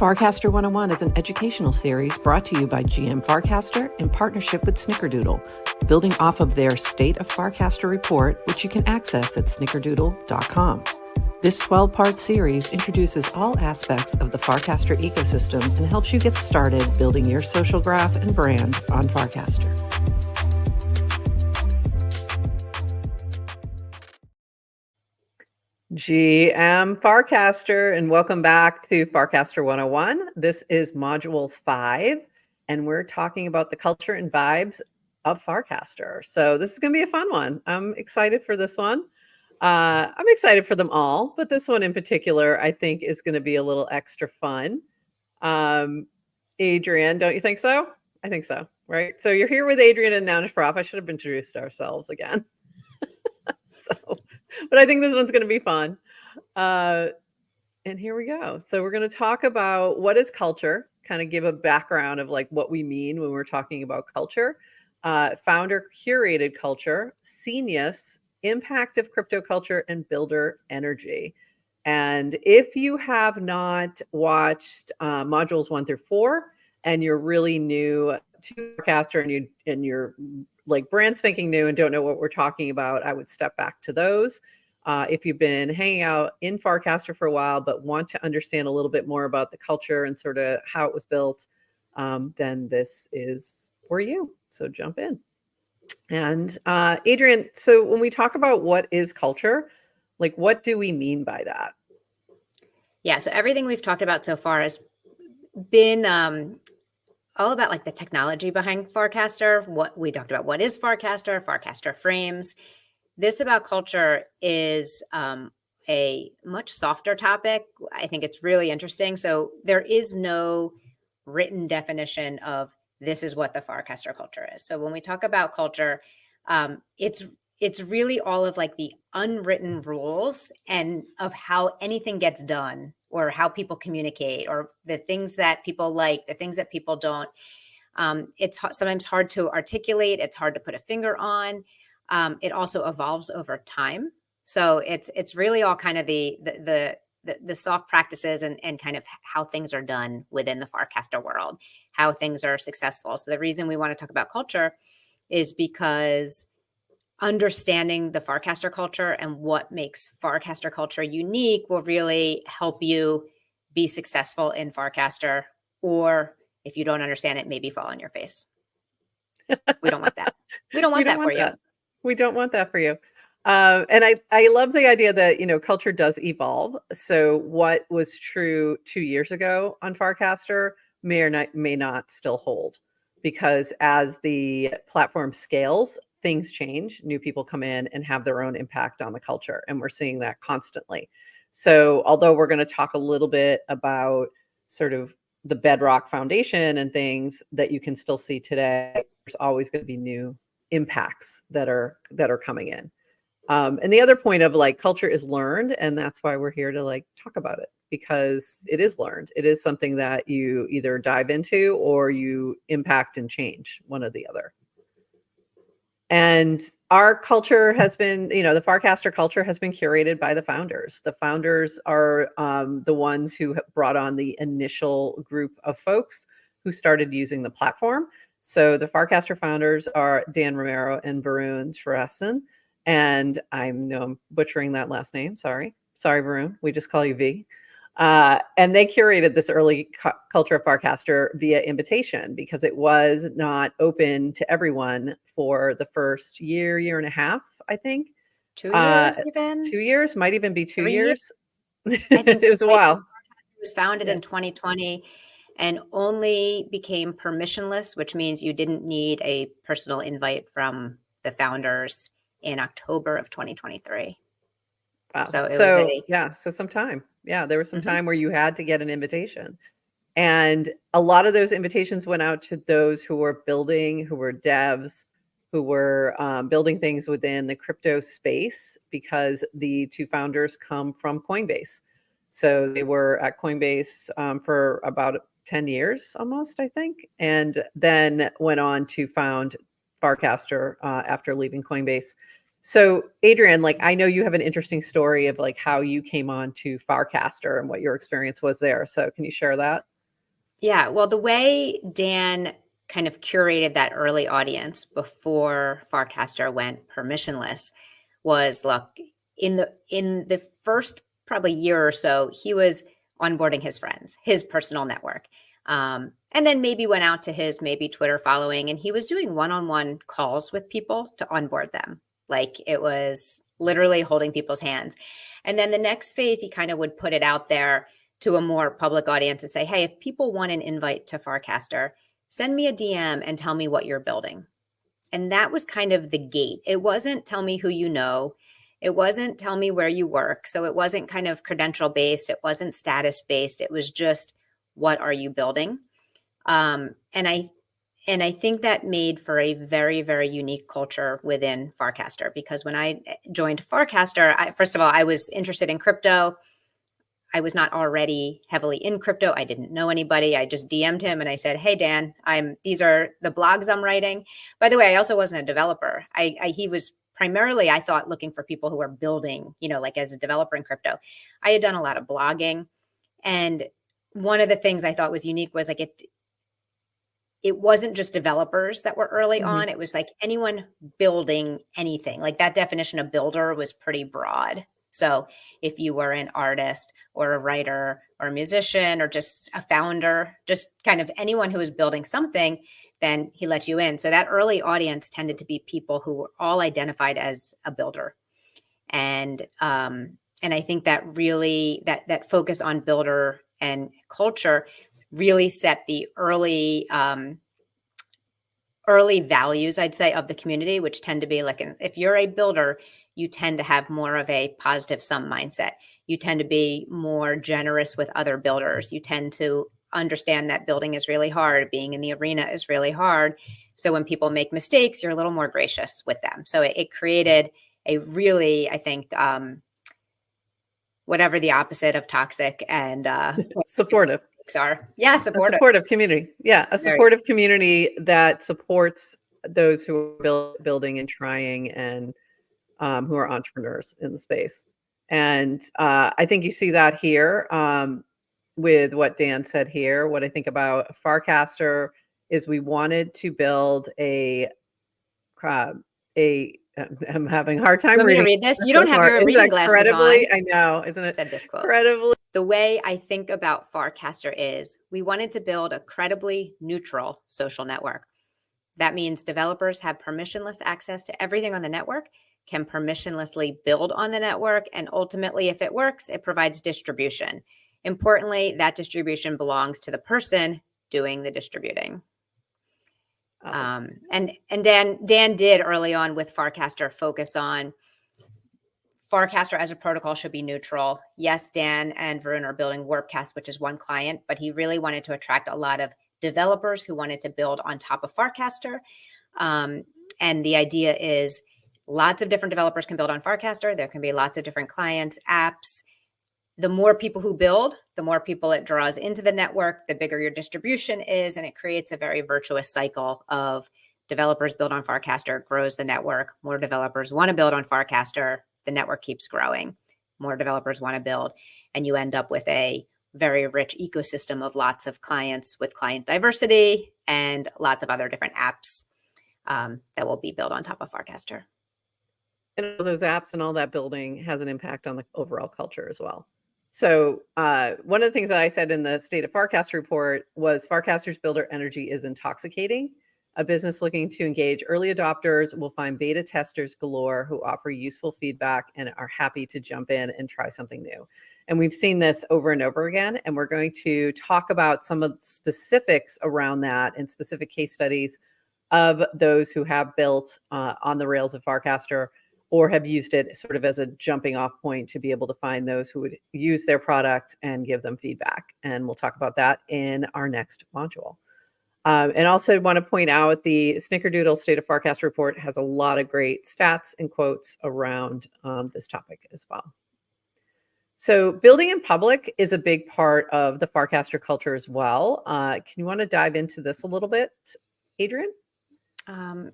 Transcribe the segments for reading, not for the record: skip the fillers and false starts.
Farcaster 101 is an educational series brought to you by GM Farcaster in partnership with Snickerdoodle, building off of their State of Farcaster report, which you can access at snickerdoodle.com. This 12-part series introduces all aspects of the Farcaster ecosystem and helps you get started building your social graph and brand on Farcaster. GM Farcaster, and welcome back to Farcaster 101. This is Module 5, and we're talking about the culture and vibes of Farcaster. So this is going to be a fun one. I'm excited for this one. I'm excited for them all, but this one in particular, I think, is going to be a little extra fun. Adrian, don't you think so? I think so, right? So you're here with Adrian and Nanish Prof. I should have introduced ourselves again. But I think this one's going to be fun. And here we go. So we're going to talk about what is culture, kind of give a background of like what we mean when we're talking about culture, founder curated culture, Senius, impact of crypto culture, and builder energy. And if you have not watched modules 1 through 4, and you're really new to Farcaster and you're like brand spanking new and don't know what we're talking about, I would step back to those. If you've been hanging out in Farcaster for a while, but want to understand a little bit more about the culture and sort of how it was built, then this is for you. So jump in. And Adrian, so when we talk about what is culture, like what do we mean by that? Yeah, so everything we've talked about so far has been all about like the technology behind Farcaster. What we talked about, what is Farcaster, Farcaster frames. This about culture is a much softer topic. I think it's really interesting. So there is no written definition of this is what the Farcaster culture is. So when we talk about culture, it's really all of like the unwritten rules and of how anything gets done or how people communicate or the things that people like, the things that people don't. It's sometimes hard to articulate. It's hard to put a finger on. It also evolves over time. So it's really all kind of the soft practices and kind of how things are done within the Farcaster world, how things are successful. So the reason we want to talk about culture is because understanding the Farcaster culture and what makes Farcaster culture unique will really help you be successful in Farcaster, or if you don't understand it, maybe fall on your face. We don't want that. We don't want that for you. We don't want that for you. And I love the idea that, you know, culture does evolve. So what was true 2 years ago on Farcaster may not still hold, because as the platform scales, things change, new people come in and have their own impact on the culture. And we're seeing that constantly. So although we're going to talk a little bit about sort of the bedrock foundation and things that you can still see today, there's always going to be new impacts that are coming in. And the other point of like culture is learned, and that's why we're here to like talk about it, because it is learned. It is something that you either dive into or you impact and change, one or the other. And our culture has been, you know, the Farcaster culture has been curated by the founders. The founders are the ones who brought on the initial group of folks who started using the platform. So the Farcaster founders are Dan Romero and Varun Shrasan. And I know I'm butchering that last name. Sorry, Varun. We just call you V. And they curated this early culture of Farcaster via invitation, because it was not open to everyone for the first year and a half, I think. 2 years even? 2 years, might even be 2 years. I think it was a while. It was founded in 2020 and only became permissionless, which means you didn't need a personal invite from the founders in October of 2023. Wow. So so some time. Yeah, there was some time where you had to get an invitation. And a lot of those invitations went out to those who were building, who were devs, who were building things within the crypto space, because the two founders come from Coinbase. So they were at Coinbase for about 10 years almost, I think, and then went on to found Farcaster after leaving Coinbase. So Adrian, like, I know you have an interesting story of like how you came on to Farcaster and what your experience was there. So can you share that? Yeah, well, the way Dan kind of curated that early audience before Farcaster went permissionless was, look, in the first probably year or so, he was onboarding his friends, his personal network. And then maybe went out to his maybe Twitter following, and he was doing one-on-one calls with people to onboard them. Like, it was literally holding people's hands. And then the next phase, he kind of would put it out there to a more public audience and say, hey, if people want an invite to Farcaster, send me a DM and tell me what you're building. And that was kind of the gate. It wasn't tell me who you know. It wasn't tell me where you work. So it wasn't kind of credential based. It wasn't status based. It was just, what are you building? And I think that made for a very, very unique culture within Farcaster, because when I joined Farcaster, first of all, I was interested in crypto. I was not already heavily in crypto. I didn't know anybody. I just DM'd him and I said, hey, Dan, these are the blogs I'm writing. By the way, I also wasn't a developer. He was primarily, I thought, looking for people who were building, like as a developer in crypto. I had done a lot of blogging. And one of the things I thought was unique was like it wasn't just developers that were early on. It was like anyone building anything. Like, that definition of builder was pretty broad. So if you were an artist or a writer or a musician or just a founder, just kind of anyone who was building something, then he let you in. So that early audience tended to be people who were all identified as a builder. And I think that really that focus on builder and culture really set the early values, I'd say, of the community, which tend to be like, if you're a builder, you tend to have more of a positive sum mindset. You tend to be more generous with other builders. You tend to understand that building is really hard. Being in the arena is really hard. So when people make mistakes, you're a little more gracious with them. So it created a really, I think, whatever the opposite of toxic and supportive are. Yeah, supportive. A supportive community. Yeah, a supportive community that supports those who are building and trying and who are entrepreneurs in the space. And I think you see that here with what Dan said here. What I think about Farcaster is we wanted to build I'm having a hard time reading. Read this. You don't have your reading glasses on. I know, isn't it? Said this quote. Incredibly. The way I think about Farcaster is we wanted to build a credibly neutral social network. That means developers have permissionless access to everything on the network, can permissionlessly build on the network, and ultimately, if it works, it provides distribution. Importantly, that distribution belongs to the person doing the distributing. Awesome. And Dan did early on with Farcaster focus on Farcaster as a protocol should be neutral. Yes, Dan and Varun are building Warpcast, which is one client, but he really wanted to attract a lot of developers who wanted to build on top of Farcaster. And the idea is lots of different developers can build on Farcaster. There can be lots of different clients, apps. The more people who build, the more people it draws into the network, the bigger your distribution is, and it creates a very virtuous cycle of developers build on Farcaster, grows the network. More developers want to build on Farcaster, the network keeps growing. More developers want to build, and you end up with a very rich ecosystem of lots of clients with client diversity and lots of other different apps that will be built on top of Farcaster. And all those apps and all that building has an impact on the overall culture as well. So one of the things that I said in the State of Farcaster report was Farcaster's builder energy is intoxicating. A business looking to engage early adopters will find beta testers galore who offer useful feedback and are happy to jump in and try something new. And we've seen this over and over again. And we're going to talk about some of the specifics around that and specific case studies of those who have built on the rails of Farcaster or have used it sort of as a jumping off point to be able to find those who would use their product and give them feedback. And we'll talk about that in our next module. And also want to point out the Snickerdoodle State of Farcaster report has a lot of great stats and quotes around this topic as well. So building in public is a big part of the Farcaster culture as well. Can you want to dive into this a little bit, Adrian?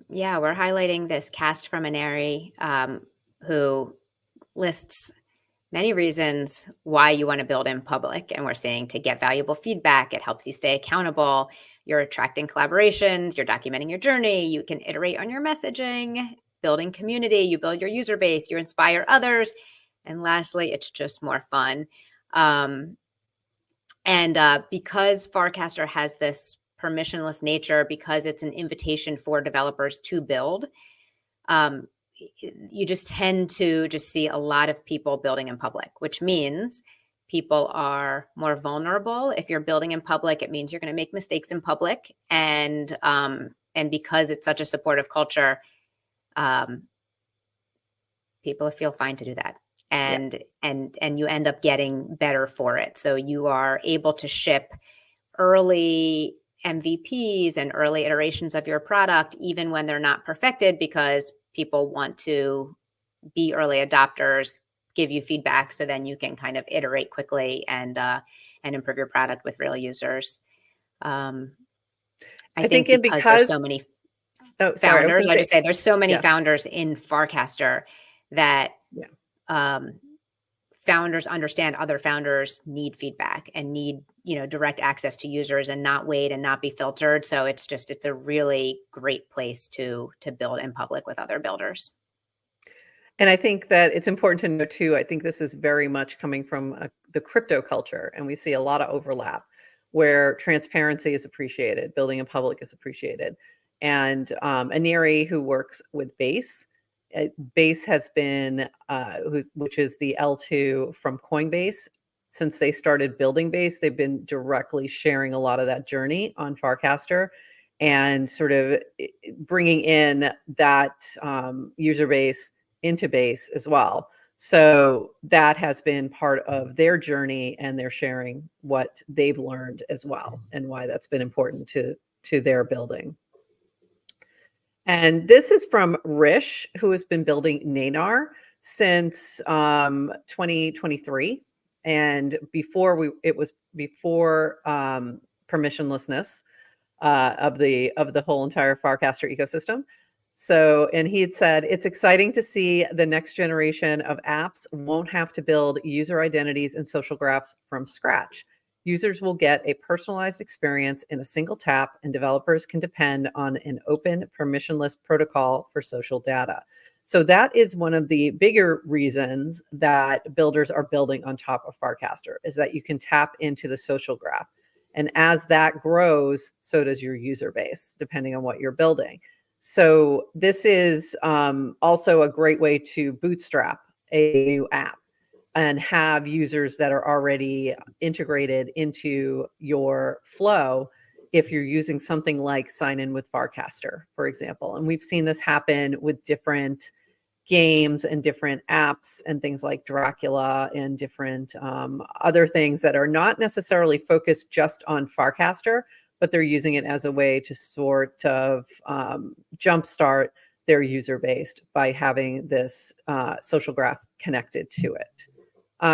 Yeah, we're highlighting this cast from Aneri who lists many reasons why you want to build in public. And we're saying to get valuable feedback, it helps you stay accountable. You're attracting collaborations, you're documenting your journey, you can iterate on your messaging, building community, you build your user base, you inspire others. And lastly, it's just more fun. Because Farcaster has this permissionless nature, because it's an invitation for developers to build, you just tend to just see a lot of people building in public, which means people are more vulnerable. If you're building in public, it means you're going to make mistakes in public. And because it's such a supportive culture, people feel fine to do that. And you end up getting better for it. So you are able to ship early MVPs and early iterations of your product, even when they're not perfected, because people want to be early adopters, give you feedback, so then you can kind of iterate quickly and improve your product with real users. I think because there's so many founders, I just say there's so many founders in Farcaster that founders understand other founders need feedback and need, direct access to users and not wait and not be filtered. So it's a really great place to build in public with other builders. And I think that it's important to know too, I think this is very much coming from the crypto culture, and we see a lot of overlap where transparency is appreciated, building in public is appreciated. And Aniri, who works with Base, Base has been, which is the L2 from Coinbase. Since they started building Base, they've been directly sharing a lot of that journey on Farcaster and sort of bringing in that user base into Base as well. So that has been part of their journey, and they're sharing what they've learned as well and why that's been important to their building. And this is from Rish, who has been building Nanar since 2023. And it was before permissionlessness of the whole entire Farcaster ecosystem. So, and he had said, it's exciting to see the next generation of apps won't have to build user identities and social graphs from scratch. Users will get a personalized experience in a single tap, and developers can depend on an open, permissionless protocol for social data. So that is one of the bigger reasons that builders are building on top of Farcaster, is that you can tap into the social graph. And as that grows, so does your user base, depending on what you're building. So this is also a great way to bootstrap a new app and have users that are already integrated into your flow if you're using something like Sign In with Farcaster, for example. And we've seen this happen with different games and different apps and things like Dracula and different other things that are not necessarily focused just on Farcaster, but they're using it as a way to sort of jumpstart their user base by having this social graph connected to it.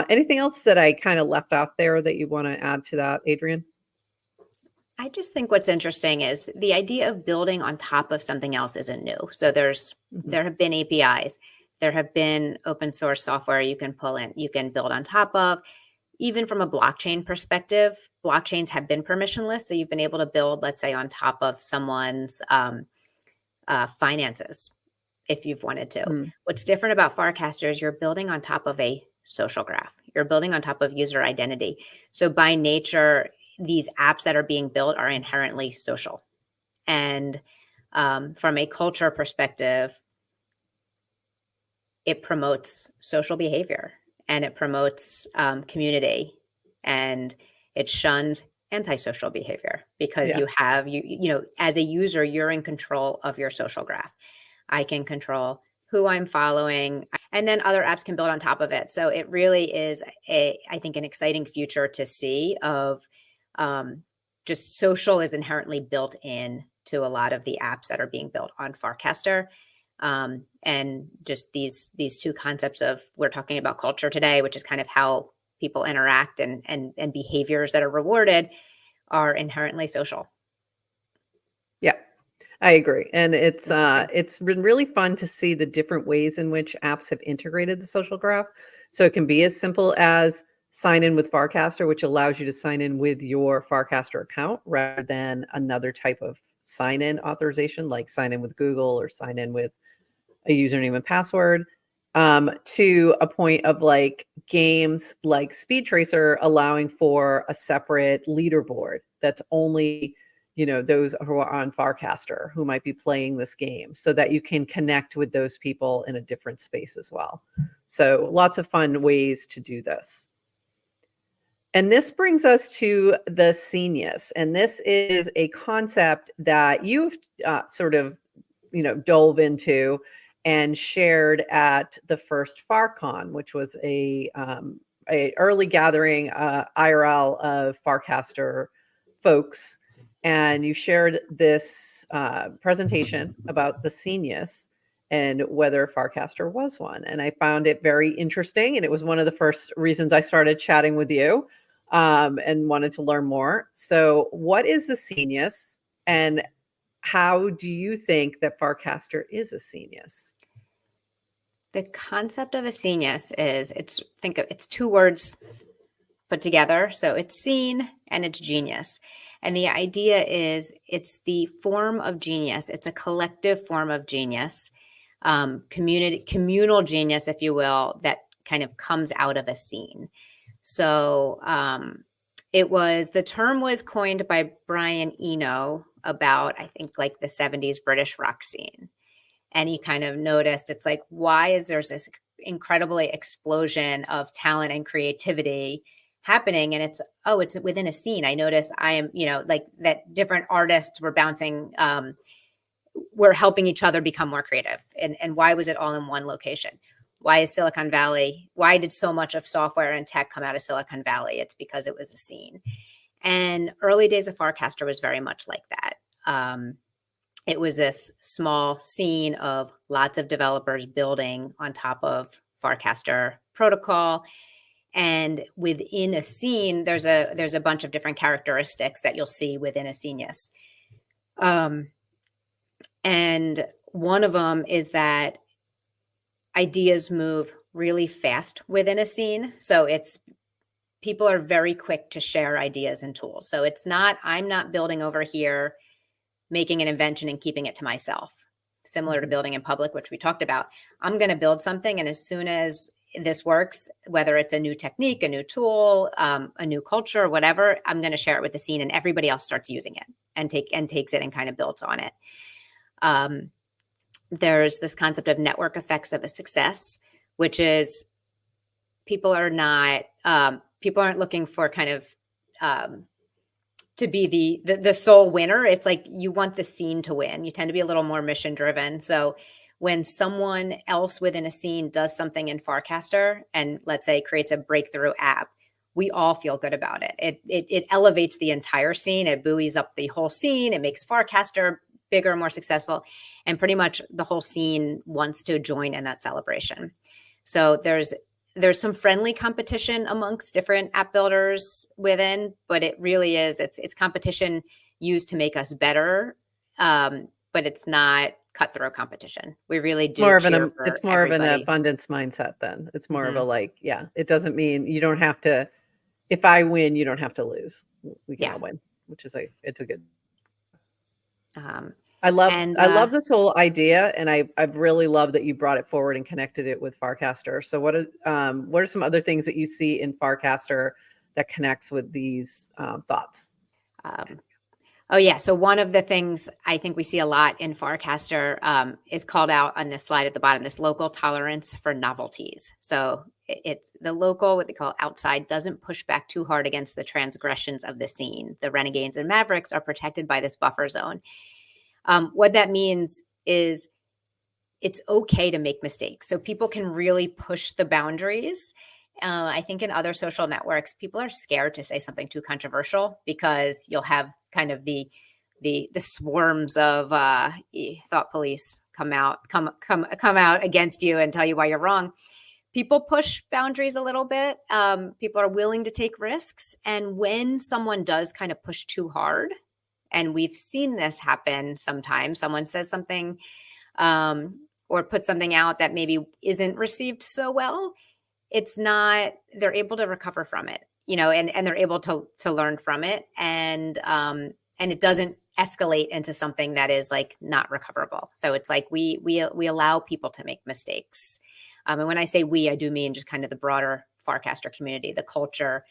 Anything else that I kind of left off there that you want to add to that, Adrian? I just think what's interesting is the idea of building on top of something else isn't new. So there have been APIs, there have been open source software you can pull in, you can build on top of. Even from a blockchain perspective, blockchains have been permissionless. So you've been able to build, let's say, on top of someone's finances, if you've wanted to. What's different about Farcaster is you're building on top of a social graph. You're building on top of user identity. So by nature, these apps that are being built are inherently social. And from a culture perspective, it promotes social behavior and it promotes community, and it shuns antisocial behavior because you have, as a user, you're in control of your social graph. I can control who I'm following, and then other apps can build on top of it. So it really is I think, an exciting future to see of just social is inherently built in to a lot of the apps that are being built on Farcaster. And just these two concepts of, we're talking about culture today, which is kind of how people interact and behaviors that are rewarded are inherently social. Yeah, I agree. And it's been really fun to see the different ways in which apps have integrated the social graph. So it can be as simple as sign in with Farcaster, which allows you to sign in with your Farcaster account rather than another type of sign in authorization, like sign in with Google or sign in with a username and password, to a point of like games like Speed Tracer allowing for a separate leaderboard that's only, those who are on Farcaster who might be playing this game, so that you can connect with those people in a different space as well. So lots of fun ways to do this. And this brings us to the Senius. And this is a concept that you've sort of, dove into and shared at the first FarCon, which was a early gathering IRL of Farcaster folks. And you shared this presentation about the Senius and whether Farcaster was one. And I found it very interesting. And it was one of the first reasons I started chatting with you and wanted to learn more. So what is the Senius, and how do you think that Farcaster is a Senius? The concept of a Senius is it's two words put together. So it's seen and it's genius. And the idea is it's the form of genius. It's a collective form of genius, communal genius, if you will, that kind of comes out of a scene. So the term was coined by Brian Eno about, I think, like the 70s British rock scene. And he kind of noticed, it's like, why is there this incredibly explosion of talent and creativity happening? And it's within a scene. I notice I am, like that different artists were bouncing, we're helping each other become more creative. And why was it all in one location? Why is Silicon Valley? Why did so much of software and tech come out of Silicon Valley? It's because it was a scene. And early days of Farcaster was very much like that. It was this small scene of lots of developers building on top of Farcaster protocol. And within a scene, there's a bunch of different characteristics that you'll see within a Senius. And one of them is that ideas move really fast within a scene. So people are very quick to share ideas and tools. So I'm not building over here, making an invention and keeping it to myself, similar to building in public, which we talked about. I'm going to build something, and as soon as this works, whether it's a new technique, a new tool, a new culture, whatever, I'm going to share it with the scene, and everybody else starts using it and takes it and kind of builds on it. There's this concept of network effects of a success, which is people aren't looking for kind of to be the sole winner. It's like you want the scene to win. You tend to be a little more mission driven. So when someone else within a scene does something in Farcaster and, let's say, creates a breakthrough app, we all feel good about it. It elevates the entire scene. It buoys up the whole scene. It makes Farcaster bigger, more successful, and pretty much the whole scene wants to join in that celebration. So there's some friendly competition amongst different app builders within, but it really is, it's competition used to make us better, but it's not cutthroat competition. We really do It's more of an abundance mindset then. It's more of a it doesn't mean you don't have to, if I win, you don't have to lose. We can all win, which is it's a good. I love this whole idea, and I really love that you brought it forward and connected it with Farcaster. So what are some other things that you see in Farcaster that connects with these thoughts? So one of the things I think we see a lot in Farcaster is called out on this slide at the bottom, this local tolerance for novelties. So it's the local, what they call outside, doesn't push back too hard against the transgressions of the scene. The renegades and mavericks are protected by this buffer zone. What that means is it's okay to make mistakes. So people can really push the boundaries. I think in other social networks, people are scared to say something too controversial because you'll have kind of the swarms of thought police come out against you and tell you why you're wrong. People push boundaries a little bit. People are willing to take risks. And when someone does kind of push too hard, and we've seen this happen sometimes, someone says something or puts something out that maybe isn't received so well, they're able to recover from it, and they're able to learn from it. And it doesn't escalate into something that is like not recoverable. So it's like we allow people to make mistakes. And when I say we, I do mean just kind of the broader Farcaster community. The culture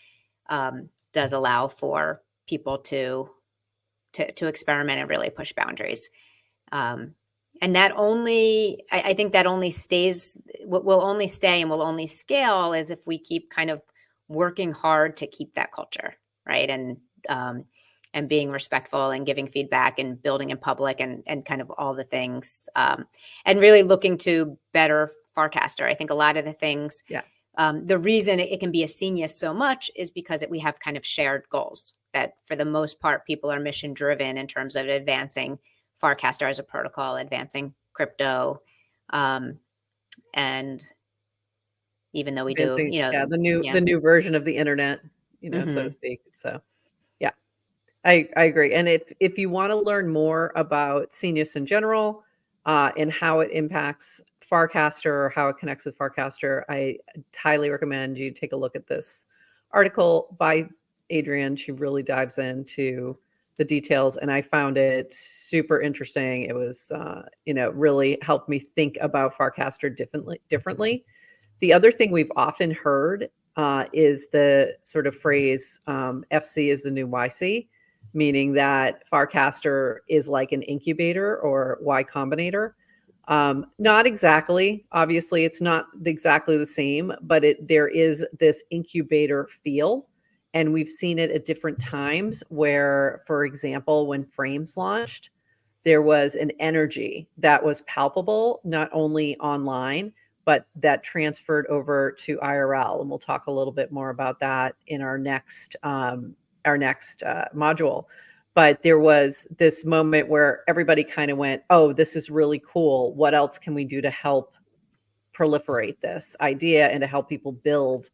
does allow for people to experiment and really push boundaries. And that I think that only will only stay and will only scale is if we keep kind of working hard to keep that culture, right? And being respectful and giving feedback and building in public and kind of all the things, and really looking to better Farcaster. I think a lot of the things, the reason it can be a Senius so much is because we have kind of shared goals that for the most part, people are mission driven in terms of advancing Farcaster as a protocol, advancing crypto. And even though we do, the new version of the internet, so to speak. So yeah, I agree. And if you want to learn more about Senius in general, and how it impacts Farcaster or how it connects with Farcaster, I highly recommend you take a look at this article by Adrienne. She really dives into the details, and I found it super interesting. It was, really helped me think about Farcaster differently. The other thing we've often heard is the sort of phrase, FC is the new YC, meaning that Farcaster is like an incubator or Y Combinator. Not exactly. Obviously, it's not exactly the same, but there is this incubator feel. And we've seen it at different times where, for example, when Frames launched, there was an energy that was palpable, not only online, but that transferred over to IRL. And we'll talk a little bit more about that in our next module. But there was this moment where everybody kind of went, oh, this is really cool. What else can we do to help proliferate this idea and to help people build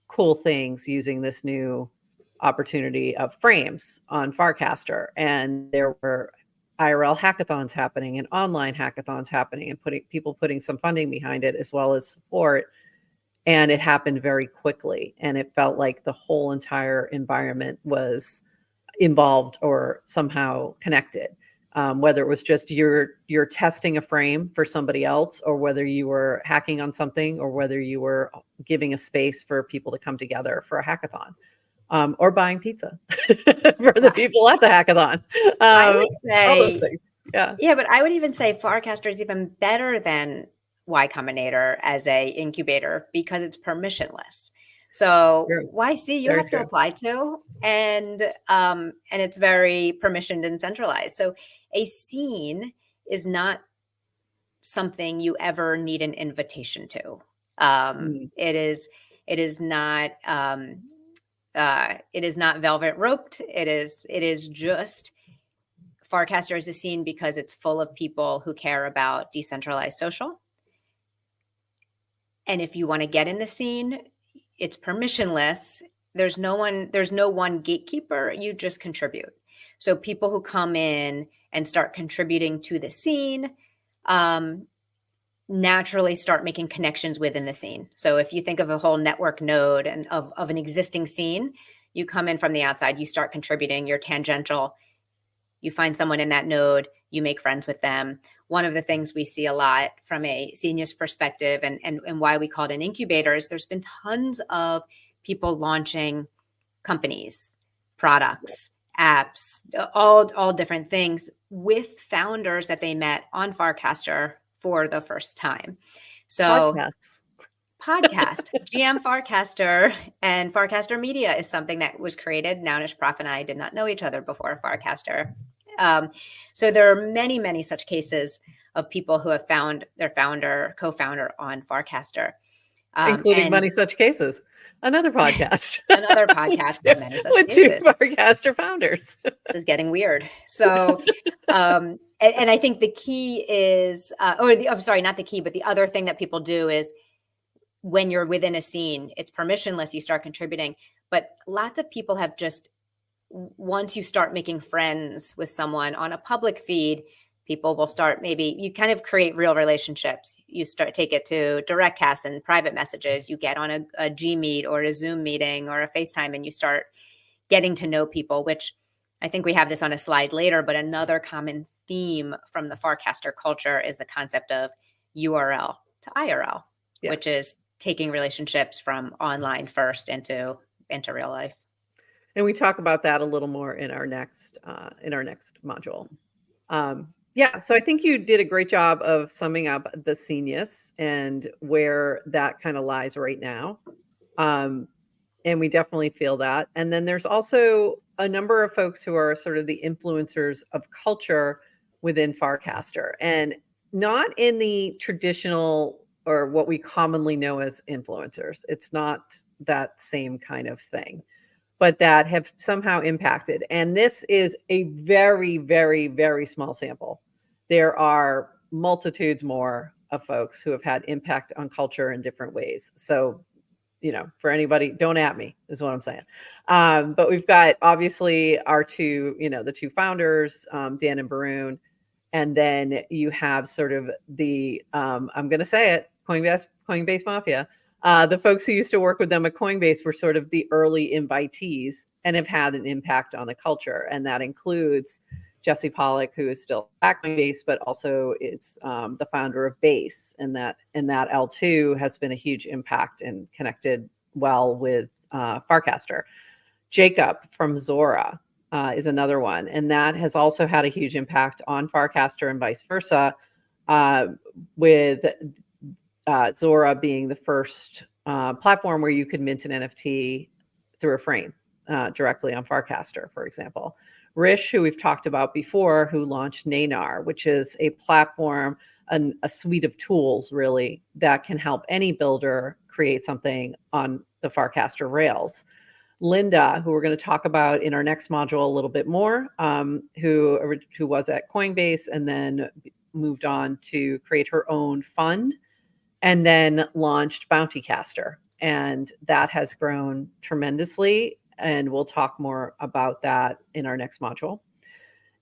cool things using this new opportunity of Frames on Farcaster? And there were IRL hackathons happening and online hackathons happening and people putting some funding behind it as well as support. And it happened very quickly. And it felt like the whole entire environment was involved or somehow connected. Whether it was just you're testing a frame for somebody else, or whether you were hacking on something, or whether you were giving a space for people to come together for a hackathon, or buying pizza for the people at the hackathon. I would say, all those things. Yeah, but I would even say Farcaster is even better than Y Combinator as a incubator because it's permissionless. So YC you have to apply to, and it's very permissioned and centralized. So a scene is not something you ever need an invitation to. It is not velvet roped. It is just Farcaster is a scene because it's full of people who care about decentralized social. And if you want to get in the scene, it's permissionless. There's no one gatekeeper. You just contribute. So people who come in and start contributing to the scene naturally start making connections within the scene. So if you think of a whole network node and of an existing scene, you come in from the outside, you start contributing, you're tangential. You find someone in that node, you make friends with them. One of the things we see a lot from a Senius perspective and why we call it an incubator is there's been tons of people launching companies, products, apps, all different things with founders that they met on Farcaster for the first time. So podcast, GM Farcaster and Farcaster Media is something that was created. Nownish Prof and I did not know each other before Farcaster. So there are many, many such cases of people who have found their co-founder on Farcaster. Including many such cases. Another podcast. Another podcast with many such with cases. 2 Farcaster founders. This is getting weird. So, and I think the key is, I'm sorry, not the key, but the other thing that people do is when you're within a scene, it's permissionless, you start contributing. But lots of people have just, once you start making friends with someone on a public feed, People will start, maybe you kind of create real relationships. You take it to direct cast and private messages. You get on a G Meet or a Zoom meeting or a FaceTime, and you start getting to know people, which I think we have this on a slide later, but another common theme from the Farcaster culture is the concept of URL to IRL, Yes. which is taking relationships from online first into real life. And we talk about that a little more in our next module. Yeah, so I think you did a great job of summing up the Senius and where that kind of lies right now. And we definitely feel that. And then there's also a number of folks who are sort of the influencers of culture within Farcaster, and not in the traditional or what we commonly know as influencers. It's not that same kind of thing, but that have somehow impacted. And this is a very, very, very small sample. There are multitudes more of folks who have had impact on culture in different ways. So, for anybody, don't at me is what I'm saying. But we've got obviously our two, the two founders, Dan and Barun. And then you have sort of the, I'm going to say it, Coinbase Mafia. The folks who used to work with them at Coinbase were sort of the early invitees and have had an impact on the culture. And that includes Jesse Pollock, who is still at Coinbase, but also is the founder of Base. And that L2 has been a huge impact and connected well with Farcaster. Jacob from Zora is another one. And that has also had a huge impact on Farcaster and vice versa, with Zora being the first platform where you could mint an NFT through a frame directly on Farcaster, for example. Rish, who we've talked about before, who launched Nanar, which is a platform, a suite of tools, really, that can help any builder create something on the Farcaster rails. Linda, who we're going to talk about in our next module a little bit more, who was at Coinbase and then moved on to create her own fund and then launched Bountycaster. And that has grown tremendously. And we'll talk more about that in our next module.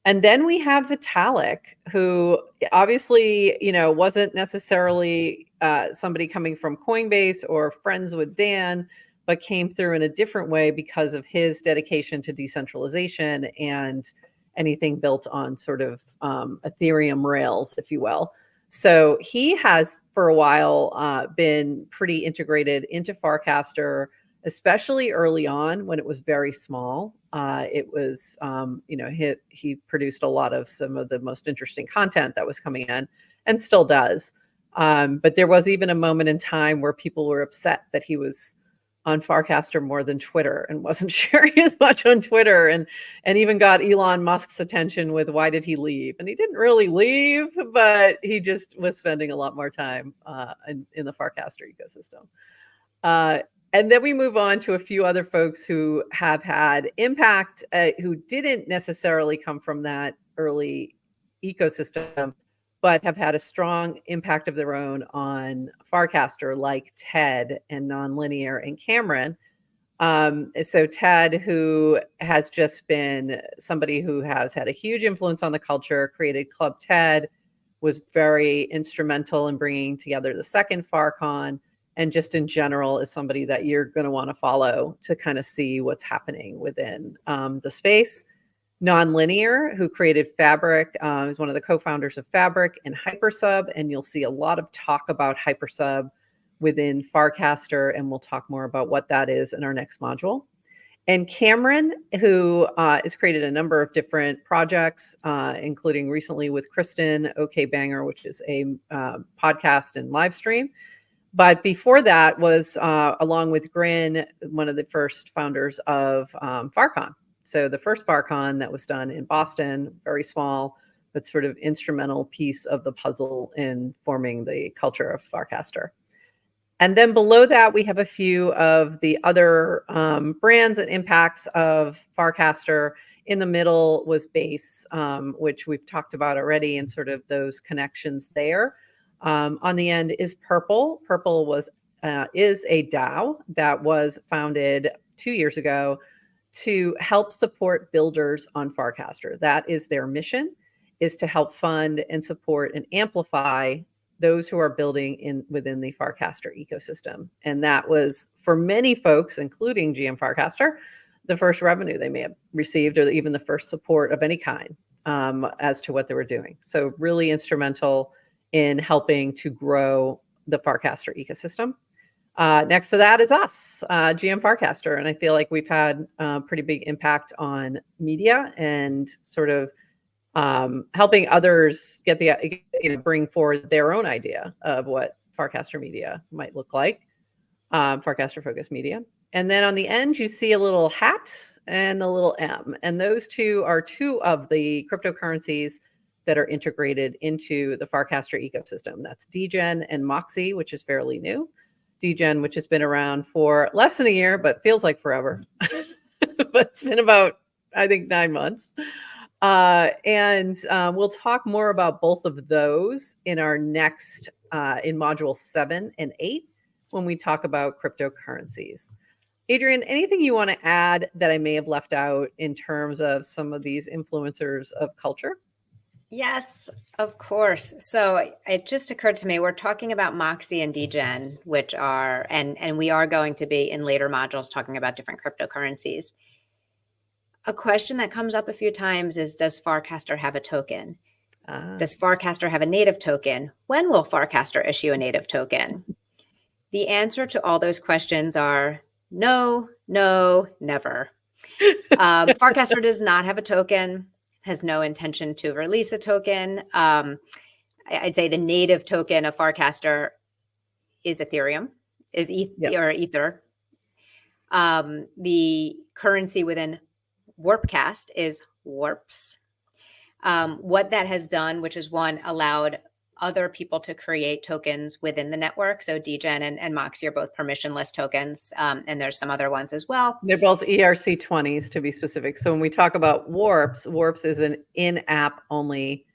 And then we have Vitalik, who obviously, wasn't necessarily somebody coming from Coinbase or friends with Dan, but came through in a different way because of his dedication to decentralization and anything built on sort of Ethereum rails, if you will. So he has, for a while, been pretty integrated into Farcaster, especially early on when it was very small. It was, he produced a lot of some of the most interesting content that was coming in and still does. But there was even a moment in time where people were upset that he was on Farcaster more than Twitter and wasn't sharing as much on Twitter, and even got Elon Musk's attention with why did he leave? And he didn't really leave, but he just was spending a lot more time in the Farcaster ecosystem. And then we move on to a few other folks who have had impact, who didn't necessarily come from that early ecosystem, but have had a strong impact of their own on Farcaster, like Ted and Nonlinear and Cameron. So Ted, who has just been somebody who has had a huge influence on the culture, created Club Ted, was very instrumental in bringing together the second FarCon, and just in general is somebody that you're going to want to follow to kind of see what's happening within the space. Nonlinear, who created Fabric, is one of the co-founders of Fabric and Hyperssub, and you'll see a lot of talk about Hyperssub within Farcaster, and we'll talk more about what that is in our next module. And Cameron, who has created a number of different projects, including recently with Kristen, OK Banger, which is a podcast and live stream. But before that was, along with Grin, one of the first founders of FarCon. So the first FarCon that was done in Boston, very small, but sort of instrumental piece of the puzzle in forming the culture of Farcaster. And then below that, we have a few of the other brands and impacts of Farcaster. In the middle was Base, which we've talked about already, and sort of those connections there. On the end is Purple. Purple is a DAO that was founded 2 years ago to help support builders on Farcaster. That is their mission. is to help fund and support and amplify those who are building within the Farcaster ecosystem. And that was, for many folks, including GM Farcaster, the first revenue they may have received, or even the first support of any kind as to what they were doing. So really instrumental in helping to grow the Farcaster ecosystem. Next to that is us, GM Farcaster. And I feel like we've had a pretty big impact on media and sort of helping others get bring forward their own idea of what Farcaster media might look like, Farcaster focused media. And then on the end, you see a little hat and a little M. And those two are two of the cryptocurrencies that are integrated into the Farcaster ecosystem. That's DGen and Moxie, which is fairly new. DGen, which has been around for less than a year, but feels like forever. But it's been about, I think, 9 months. And we'll talk more about both of those in our next, in module 7 and 8, when we talk about cryptocurrencies. Adrienne, anything you want to add that I may have left out in terms of some of these influencers of culture? Yes, of course. So it just occurred to me, we're talking about Moxie and DGen, which are, and we are going to be in later modules talking about different cryptocurrencies. A question that comes up a few times is, does Farcaster have a token? Does Farcaster have a native token? When will Farcaster issue a native token? The answer to all those questions are no, no, never. Farcaster does not have a token, has no intention to release a token. I'd say the native token of Farcaster is Ethereum, is or Ether. The currency within Warpcast is Warps. What that has done, which is one, allowed other people to create tokens within the network. So DGen and Moxie are both permissionless tokens, and there's some other ones as well. They're both ERC20s, to be specific. So when we talk about Warps, Warps is an in-app only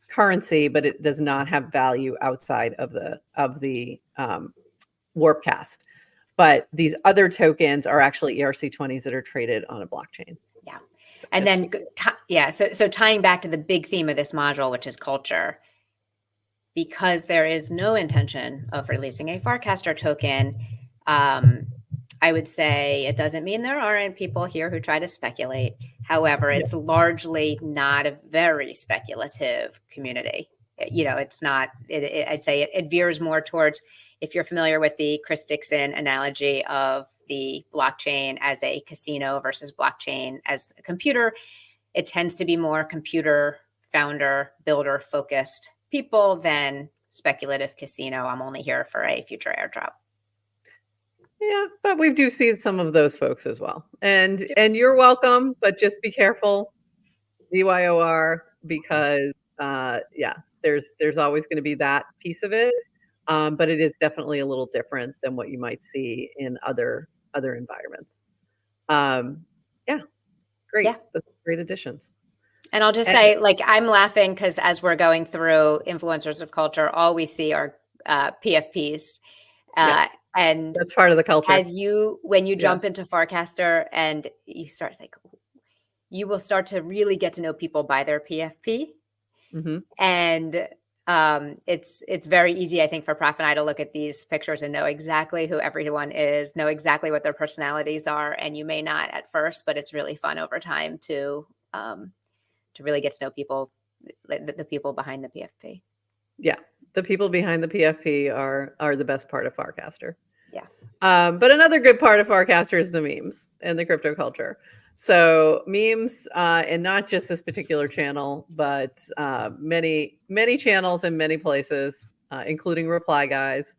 currency, but it does not have value outside of the Warpcast. But these other tokens are actually ERC20s that are traded on a blockchain. Yeah. So and then, so tying back to the big theme of this module, which is culture, because there is no intention of releasing a Farcaster token, I would say it doesn't mean there aren't people here who try to speculate. However, it's largely not a very speculative community. It's not, I'd say it veers more towards, if you're familiar with the Chris Dixon analogy of the blockchain as a casino versus blockchain as a computer, it tends to be more computer founder, builder focused people than speculative casino. I'm only here for a future airdrop. Yeah, but we do see some of those folks as well. And you're welcome, but just be careful, BYOR, because there's always going to be that piece of it. But it is definitely a little different than what you might see in other environments. Great. Yeah. That's great additions. And I'll just say, I'm laughing because as we're going through influencers of culture, all we see are PFPs. And that's part of the culture. When you jump into Farcaster and you start you will start to really get to know people by their PFP. Mm-hmm. And it's very easy, I think, for Prof and I to look at these pictures and know exactly who everyone is, know exactly what their personalities are. And you may not at first, but it's really fun over time to really get to know people, the people behind the PFP. Yeah, the people behind the PFP are the best part of Farcaster. Yeah. But another good part of Farcaster is the memes and the crypto culture. So memes, and not just this particular channel, but many channels in many places, including Reply Guys,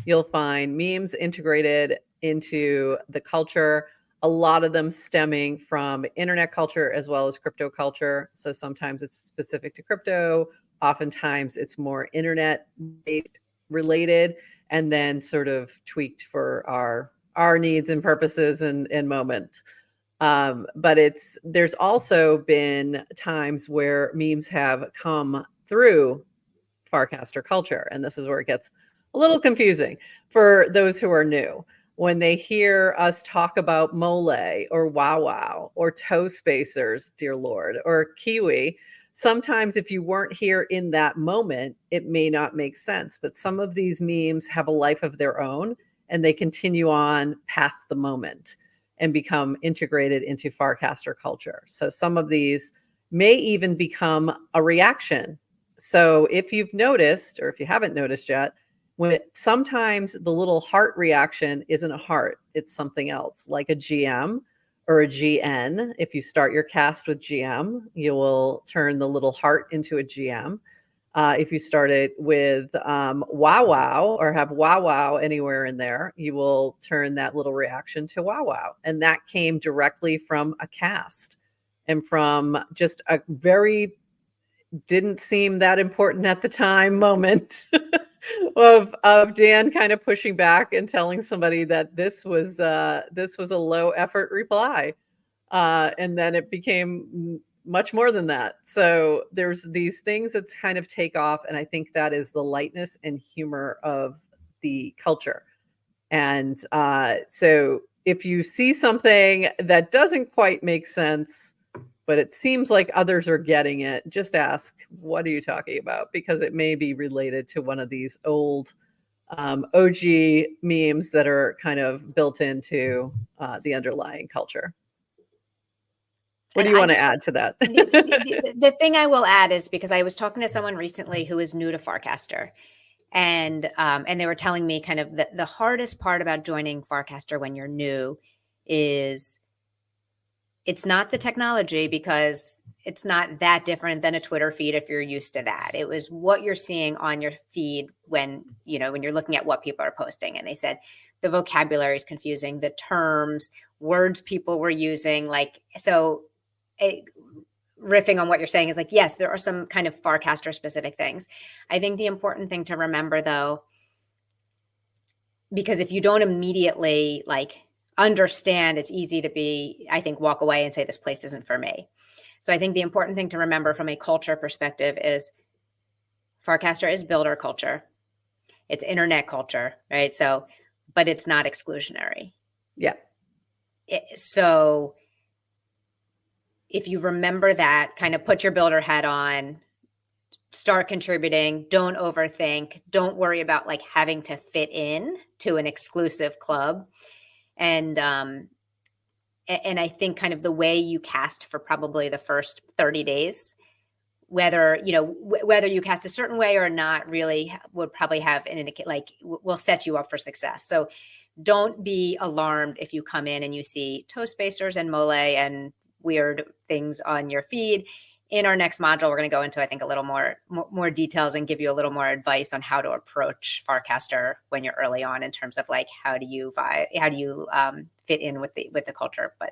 you'll find memes integrated into the culture. A lot of them stemming from internet culture as well as crypto culture. So sometimes it's specific to crypto. Oftentimes it's more internet-based related, and then sort of tweaked for our needs and purposes and moment. But there's also been times where memes have come through Farcaster Culture, and this is where it gets a little confusing for those who are new. When they hear us talk about Mole or Wow Wow or Toe Spacers, dear Lord, or Kiwi, sometimes if you weren't here in that moment, it may not make sense. But some of these memes have a life of their own, and they continue on past the moment and become integrated into Farcaster culture. So some of these may even become a reaction. So if you've noticed, or if you haven't noticed yet, sometimes the little heart reaction isn't a heart, it's something else, like a GM or a GN. If you start your cast with GM, you will turn the little heart into a GM. If you start it with wow wow or have wow wow anywhere in there, you will turn that little reaction to wow wow. And that came directly from a cast and from just a very didn't seem that important at the time moment of Dan kind of pushing back and telling somebody that this was a low effort reply. And then it became much more than that. So there's these things that kind of take off. And I think that is the lightness and humor of the culture. And so if you see something that doesn't quite make sense, but it seems like others are getting it, just ask, what are you talking about? Because it may be related to one of these old OG memes that are kind of built into the underlying culture. What do you want to add to that? The thing I will add is, because I was talking to someone recently who is new to Farcaster, and they were telling me kind of the hardest part about joining Farcaster when you're new is it's not the technology, because it's not that different than a Twitter feed if you're used to that. It was what you're seeing on your feed when you're looking at what people are posting. And they said the vocabulary is confusing, the terms, words people were using. Riffing on what you're saying is like, yes, there are some kind of Farcaster specific things. I think the important thing to remember, though, because if you don't immediately understand, it's easy to walk away and say, this place isn't for me. So I think the important thing to remember from a culture perspective is Farcaster is builder culture. It's internet culture, right? So, but it's not exclusionary. Yeah. So if you remember that, kind of put your builder hat on, start contributing, don't overthink, don't worry about having to fit in to an exclusive club. And I think kind of the way you cast for probably the first 30 days, whether you cast a certain way or not, really would probably have will set you up for success. So don't be alarmed if you come in and you see toe spacers and mole and weird things on your feed. In our next module, we're going to go into, I think, a little more details and give you a little more advice on how to approach Farcaster when you're early on, in terms of how do you fit in with the culture. But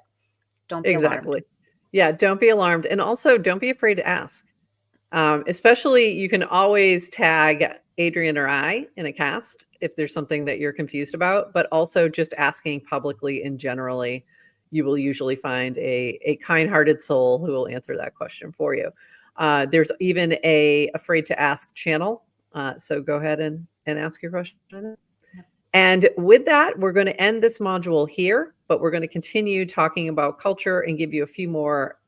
don't be alarmed. Yeah, don't be alarmed, and also don't be afraid to ask. Especially, you can always tag Adrian or I in a cast if there's something that you're confused about. But also, just asking publicly and generally, you will usually find a kind-hearted soul who will answer that question for you. There's even a afraid to ask channel. So go ahead and ask your question. And with that, we're going to end this module here, but we're going to continue talking about culture and give you a few more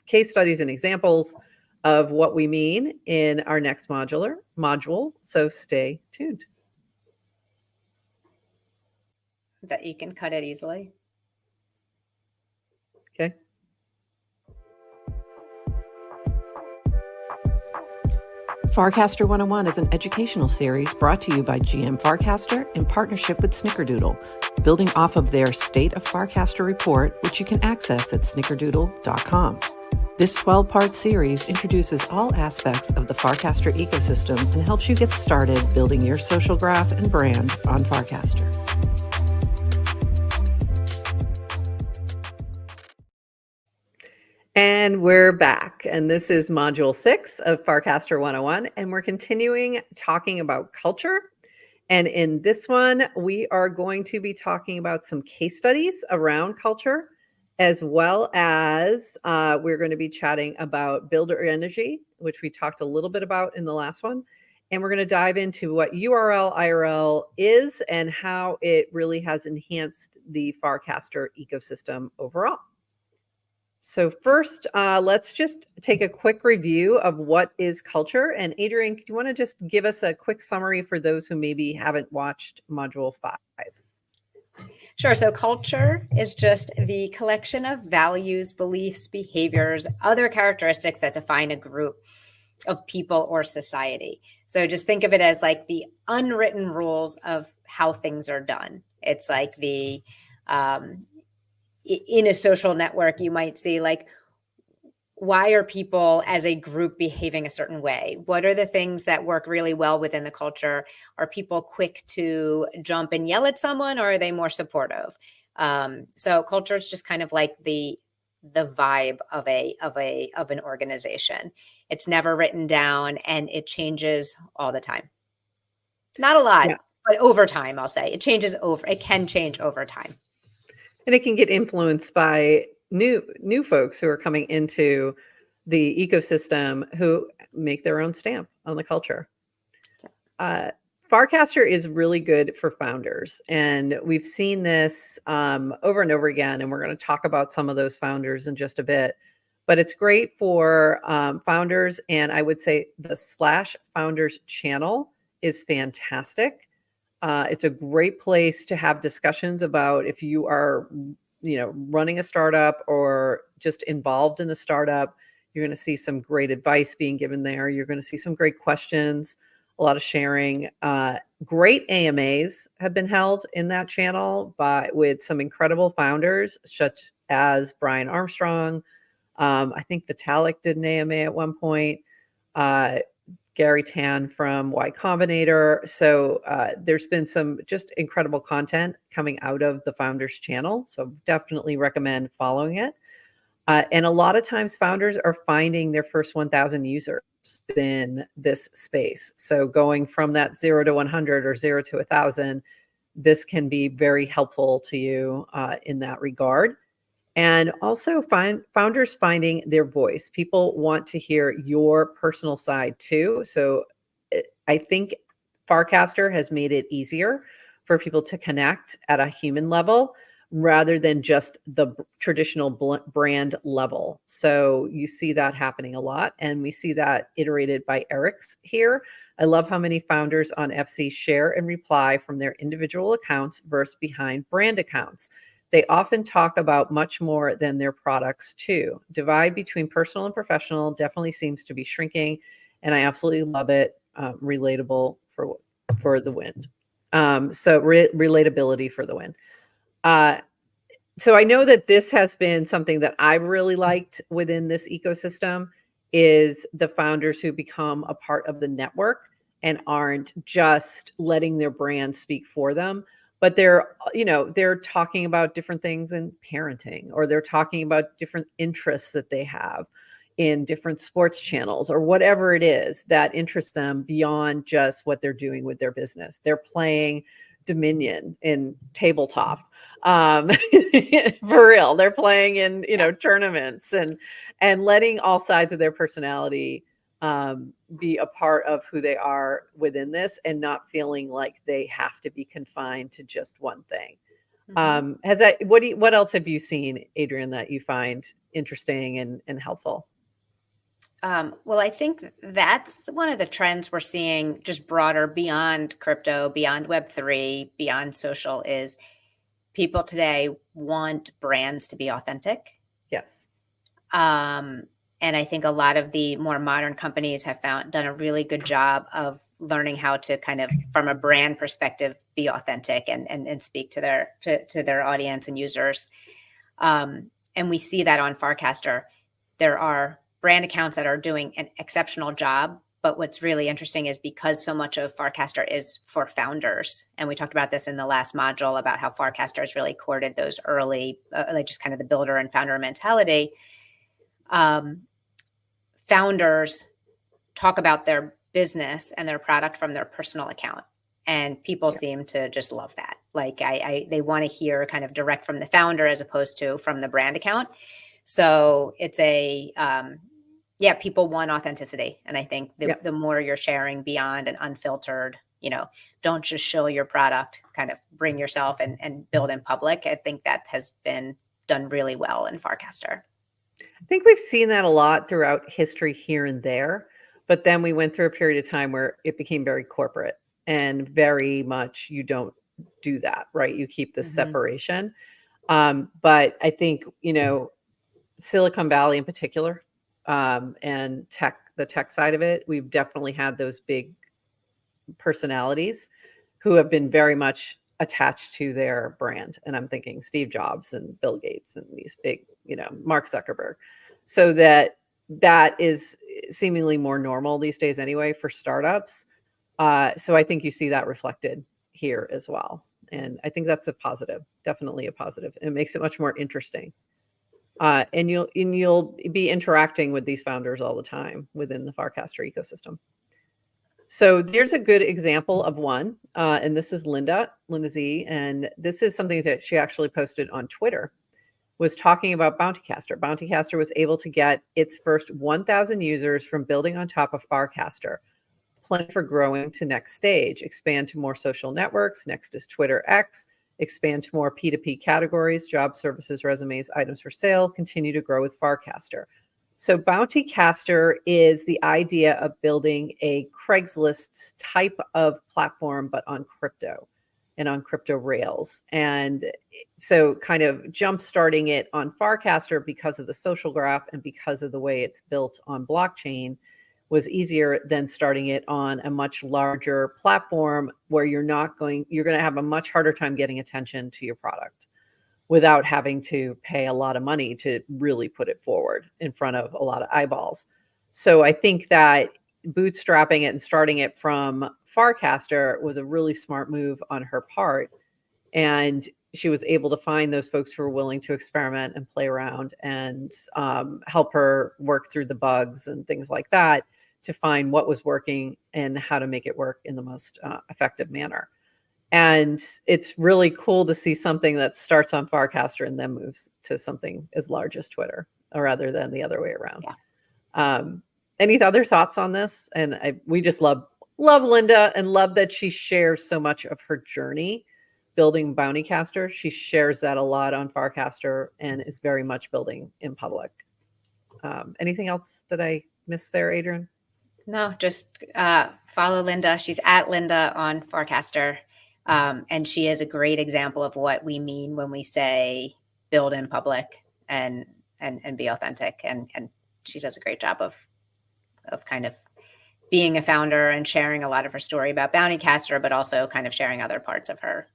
case studies and examples of what we mean in our next module. So stay tuned. That you can cut it easily. Okay. Farcaster 101 is an educational series brought to you by GM Farcaster in partnership with Snickerdoodle, building off of their State of Farcaster report, which you can access at snickerdoodle.com. This 12-part series introduces all aspects of the Farcaster ecosystem and helps you get started building your social graph and brand on Farcaster. And we're back, and this is Module 6 of Farcaster 101, and we're continuing talking about culture. And in this one, we are going to be talking about some case studies around culture, as well as we're going to be chatting about builder energy, which we talked a little bit about in the last one. And we're going to dive into what URL IRL is and how it really has enhanced the Farcaster ecosystem overall. So first, let's just take a quick review of what is culture. And Adrian, do you want to just give us a quick summary for those who maybe haven't watched Module 5? Sure. So culture is just the collection of values, beliefs, behaviors, other characteristics that define a group of people or society. So just think of it as like the unwritten rules of how things are done. It's like the in a social network, you might see like, why are people as a group behaving a certain way? What are the things that work really well within the culture? Are people quick to jump and yell at someone, or are they more supportive? So culture is just kind of like the vibe of an organization. It's never written down, and it changes all the time. Not a lot, Yeah. but over time, I'll say it changes over. It can change over time. And it can get influenced by new folks who are coming into the ecosystem who make their own stamp on the culture. Farcaster is really good for founders, and we've seen this over and over again, and we're going to talk about some of those founders in just a bit. But it's great for founders, and I would say the /founders channel is fantastic. It's a great place to have discussions about if you are, running a startup or just involved in a startup. You're going to see some great advice being given there. You're going to see some great questions, a lot of sharing. Great AMAs have been held in that channel with some incredible founders, such as Brian Armstrong. I think Vitalik did an AMA at one point. Gary Tan from Y Combinator. So there's been some just incredible content coming out of the Founders channel. So definitely recommend following it. And a lot of times founders are finding their first 1,000 users in this space. So going from that 0 to 100 or 0 to 1,000, this can be very helpful to you in that regard. And also founders finding their voice. People want to hear your personal side too. So I think Farcaster has made it easier for people to connect at a human level rather than just the traditional brand level. So you see that happening a lot, and we see that iterated by Eric's here. I love how many founders on FC share and reply from their individual accounts versus behind brand accounts. They often talk about much more than their products too. Divide between personal and professional definitely seems to be shrinking, and I absolutely love it. Relatable for the win. So relatability for the win. So I know that this has been something that I've really liked within this ecosystem is the founders who become a part of the network and aren't just letting their brand speak for them, but they're talking about different things in parenting, or they're talking about different interests that they have in different sports channels, or whatever it is that interests them beyond just what they're doing with their business. They're playing Dominion in tabletop. For real, they're playing in tournaments and letting all sides of their personality be a part of who they are within this, and not feeling like they have to be confined to just one thing. What else have you seen, Adrian, that you find interesting and helpful? Well, I think that's one of the trends we're seeing just broader beyond crypto, beyond Web3, beyond social, is people today want brands to be authentic. Yes. And I think a lot of the more modern companies have done a really good job of learning how to kind of, from a brand perspective, be authentic and speak to their audience and users. And we see that on Farcaster. There are brand accounts that are doing an exceptional job. But what's really interesting is because so much of Farcaster is for founders, and we talked about this in the last module about how Farcaster has really courted those early, like just kind of the builder and founder mentality. Founders talk about their business and their product from their personal account, and people seem to just love that. Like they want to hear kind of direct from the founder as opposed to from the brand account. So it's people want authenticity. And I think the more you're sharing beyond and unfiltered, don't just show your product, kind of bring yourself and build in public. I think that has been done really well in Farcaster. think we've seen that a lot throughout history here and there, but then we went through a period of time where it became very corporate and very much you don't do that, right? You keep the separation. But I think, Silicon Valley in particular, and the tech side of it, we've definitely had those big personalities who have been very much attached to their brand. And I'm thinking Steve Jobs and Bill Gates and these big, Mark Zuckerberg. So that is seemingly more normal these days anyway for startups. So I think you see that reflected here as well. And I think that's a positive, definitely a positive. And it makes it much more interesting. And you'll be interacting with these founders all the time within the Farcaster ecosystem. So there's a good example of one, and this is Linda Z, and this is something that she actually posted on Twitter, was talking about Bountycaster. Bountycaster was able to get its first 1,000 users from building on top of Farcaster. Plan for growing to next stage, expand to more social networks. Next is Twitter X, expand to more P2P categories, job services, resumes, items for sale, continue to grow with Farcaster. So Bountycaster is the idea of building a Craigslist type of platform, but on crypto and on crypto rails. And so kind of jump starting it on Farcaster because of the social graph and because of the way it's built on blockchain was easier than starting it on a much larger platform where you're going to have a much harder time getting attention to your product without having to pay a lot of money to really put it forward in front of a lot of eyeballs. So I think that bootstrapping it and starting it from Farcaster was a really smart move on her part. And she was able to find those folks who were willing to experiment and play around and help her work through the bugs and things like that to find what was working and how to make it work in the most effective manner. And it's really cool to see something that starts on Farcaster and then moves to something as large as Twitter, or rather than the other way around. Yeah. Any other thoughts on this? And we just love Linda and love that she shares so much of her journey building Bountycaster. She shares that a lot on Farcaster and is very much building in public. Anything else that I missed there, Adrian? No, just follow Linda. She's at Linda on Farcaster. And she is a great example of what we mean when we say build in public and be authentic. And she does a great job of kind of being a founder and sharing a lot of her story about Bountycaster, but also kind of sharing other parts of her,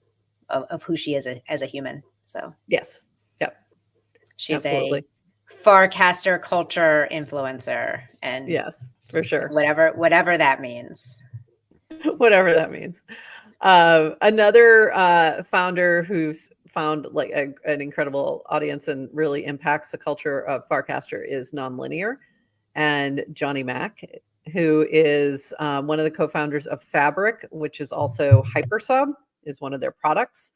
of who she is as a human. So yes. Yep. She's absolutely a Farcaster culture influencer. And yes, for sure. Whatever that means. Whatever that means. Another founder who's found like an incredible audience and really impacts the culture of Farcaster is Nonlinear, and Johnny Mack, who is one of the co-founders of Fabric, which is also Hyperssub, is one of their products.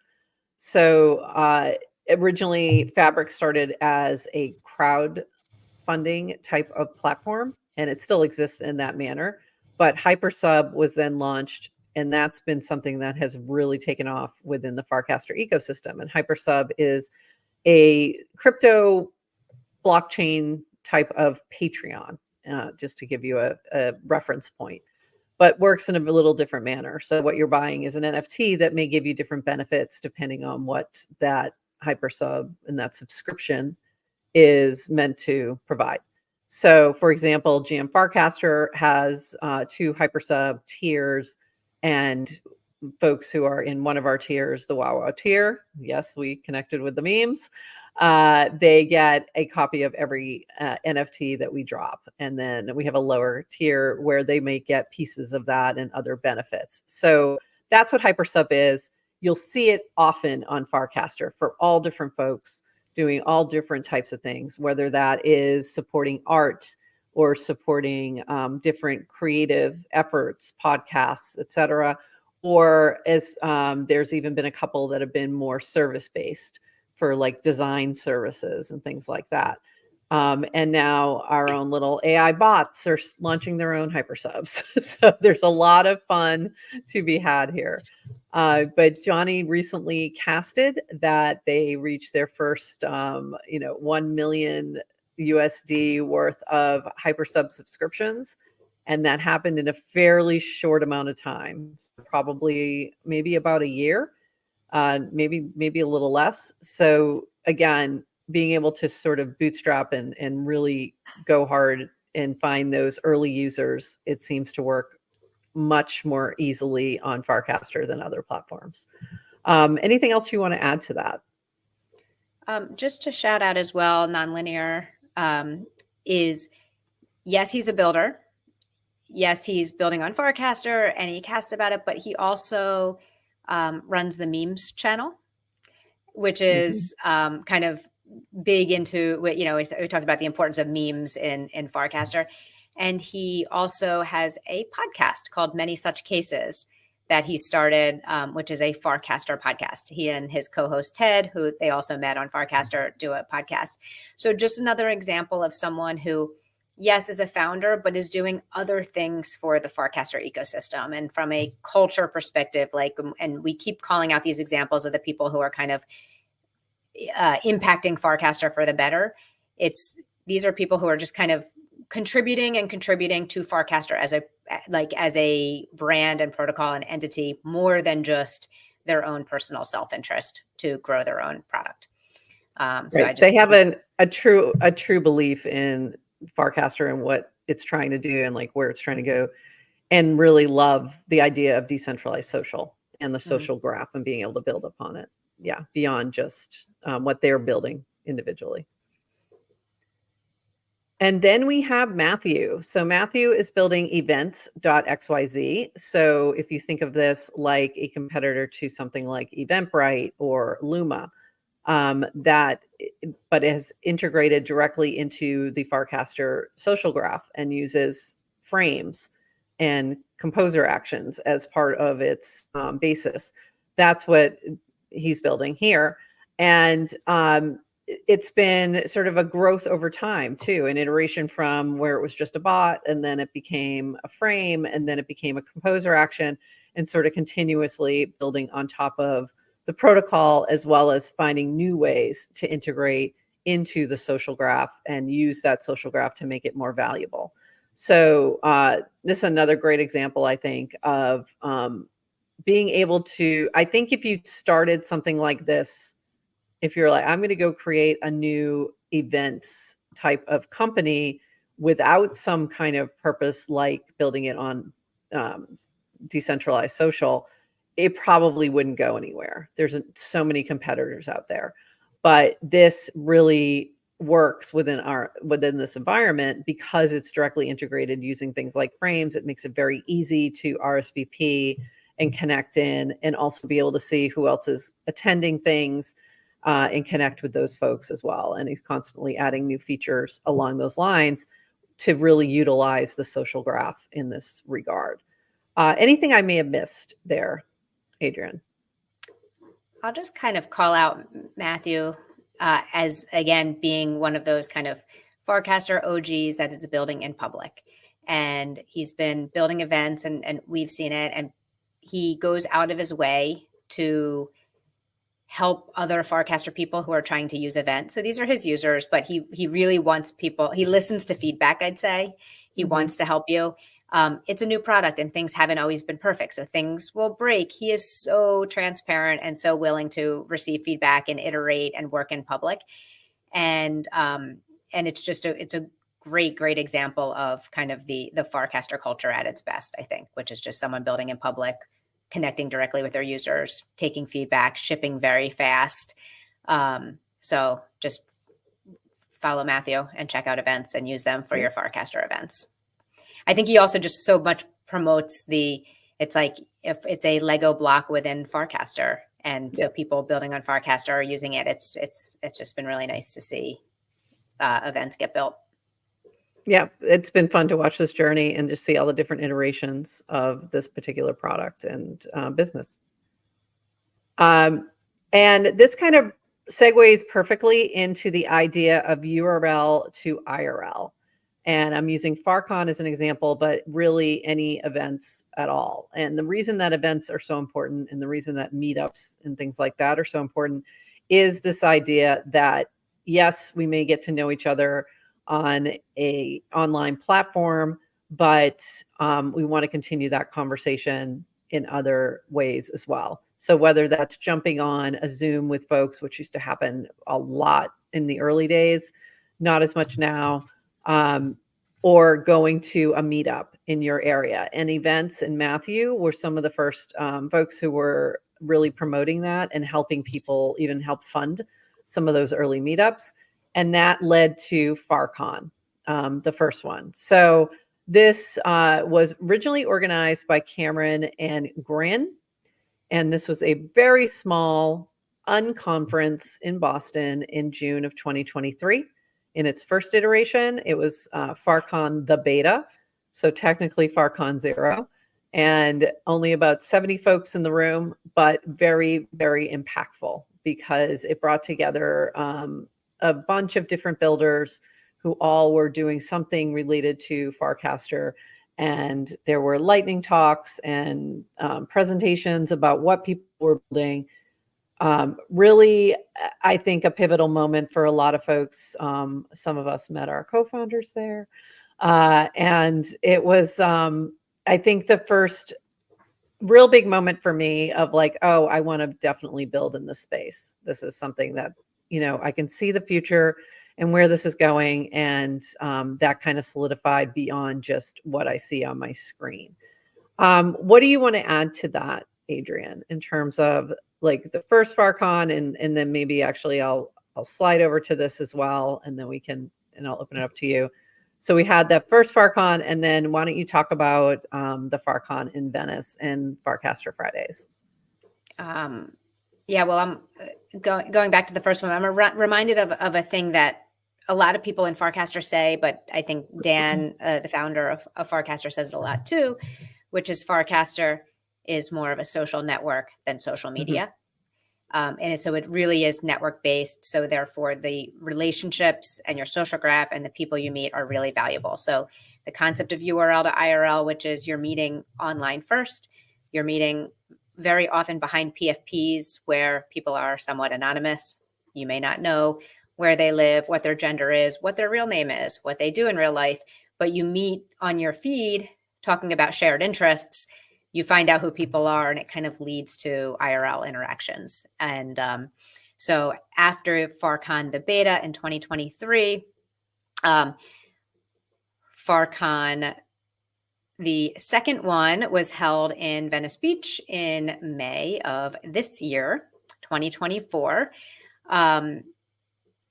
So originally Fabric started as a crowdfunding type of platform, and it still exists in that manner. But Hyperssub was then launched, and that's been something that has really taken off within the Farcaster ecosystem. And Hyperssub is a crypto blockchain type of Patreon, just to give you a reference point, but works in a little different manner. So what you're buying is an NFT that may give you different benefits depending on what that Hyperssub and that subscription is meant to provide. So for example, GM Farcaster has 2 Hyperssub tiers, and folks who are in one of our tiers, the Wow tier, yes, we connected with the memes, they get a copy of every NFT that we drop. And then we have a lower tier where they may get pieces of that and other benefits. So that's what Hyperssub is. You'll see it often on Farcaster for all different folks doing all different types of things, whether that is supporting art or supporting different creative efforts, podcasts, etc. Or as there's even been a couple that have been more service-based for like design services and things like that. And now our own little AI bots are launching their own Hypersubs. So there's a lot of fun to be had here. But Johnny recently casted that they reached their first, 1 million USD worth of Hyperssub subscriptions. And that happened in a fairly short amount of time, probably maybe about a year, maybe a little less. So again, being able to sort of bootstrap and really go hard and find those early users, it seems to work much more easily on Farcaster than other platforms. Anything else you want to add to that? Just to shout out as well, Nonlinear is, yes, he's a builder. Yes, he's building on Farcaster and he casts about it, but he also runs the memes channel, which is kind of big into, we talked about the importance of memes in Farcaster. And he also has a podcast called Many Such Cases that he started, which is a Farcaster podcast. He and his co-host Ted, who they also met on Farcaster, do a podcast. So just another example of someone who, yes, is a founder, but is doing other things for the Farcaster ecosystem. And from a culture perspective, and we keep calling out these examples of the people who are kind of impacting Farcaster for the better. These are people who are just kind of contributing to Farcaster as a brand and protocol and entity, more than just their own personal self-interest to grow their own product. Right. They have a true belief in Farcaster and what it's trying to do and like where it's trying to go, and really love the idea of decentralized social and the social graph and being able to build upon it. Yeah, beyond just what they're building individually. And then we have Matthew. So Matthew is building events.xyz. So if you think of this like a competitor to something like Eventbrite or Luma, but is integrated directly into the Farcaster social graph and uses frames and composer actions as part of its basis. That's what he's building here. And it's been sort of a growth over time too, an iteration from where it was just a bot, and then it became a frame, and then it became a composer action, and sort of continuously building on top of the protocol, as well as finding new ways to integrate into the social graph and use that social graph to make it more valuable. So this is another great example, I think, of being able to, I think if you started something like this, if you're like, I'm going to go create a new events type of company without some kind of purpose, like building it on decentralized social, it probably wouldn't go anywhere. There's so many competitors out there, but this really works within this environment because it's directly integrated using things like frames. It makes it very easy to RSVP and connect in, and also be able to see who else is attending things and connect with those folks as well. And he's constantly adding new features along those lines to really utilize the social graph in this regard. Anything I may have missed there, Adrian? I'll just kind of call out Matthew as, again, being one of those kind of Farcaster OGs that is building in public. And he's been building events, and we've seen it. And he goes out of his way to help other Farcaster people who are trying to use events. So these are his users, but he really wants people, he listens to feedback, I'd say. He wants to help you. It's a new product and things haven't always been perfect. So things will break. He is so transparent and so willing to receive feedback and iterate and work in public. And it's just it's a great example of kind of the Farcaster culture at its best, I think, which is just someone building in public, connecting directly with their users, taking feedback, shipping very fast. So just follow Matthew and check out events and use them for your Farcaster events. I think he also just so much promotes it's like if it's a Lego block within Farcaster. And so people building on Farcaster are using it. It's just been really nice to see events get built. Yeah, it's been fun to watch this journey and just see all the different iterations of this particular product and business. And this kind of segues perfectly into the idea of URL to IRL. And I'm using Farcon as an example, but really any events at all. And the reason that events are so important, and the reason that meetups and things like that are so important, is this idea that, yes, we may get to know each other on a online platform, but we want to continue that conversation in other ways as well. So whether that's jumping on a Zoom with folks, which used to happen a lot in the early days, not as much now, or going to a meetup in your area. And events and Matthew were some of the first folks who were really promoting that and helping people even help fund some of those early meetups. And that led to FarCon, the first one. So this was originally organized by Cameron and Grin. And this was a very small unconference in Boston in June of 2023. In its first iteration, it was FarCon the beta. So technically FarCon 0. And only about 70 folks in the room, but very, very impactful because it brought together a bunch of different builders who all were doing something related to Farcaster. And there were lightning talks and presentations about what people were building. Really, I think a pivotal moment for a lot of folks. Some of us met our co-founders there. And it was, I think, the first real big moment for me of like, oh, I want to definitely build in this space. This is something that, I can see the future and where this is going. And that kind of solidified beyond just what I see on my screen. What do you want to add to that, Adrian, in terms of like the first FarCon and then maybe actually I'll slide over to this as well, and then and I'll open it up to you. So we had that first FarCon, and then why don't you talk about the FarCon in Venice and Farcaster Fridays? Yeah, well, I'm going back to the first one. I'm reminded of a thing that a lot of people in Farcaster say, but I think Dan, the founder of Farcaster, says it a lot too, which is Farcaster is more of a social network than social media. And so it really is network based. So therefore the relationships and your social graph and the people you meet are really valuable. So the concept of URL to IRL, which is you're meeting online first, you're meeting very often behind PFPs where people are somewhat anonymous. You may not know where they live, what their gender is, what their real name is, what they do in real life, but you meet on your feed talking about shared interests. You find out who people are, and it kind of leads to IRL interactions. And so after FarCon, the beta in 2023, FarCon, the second one was held in Venice Beach in May of this year, 2024.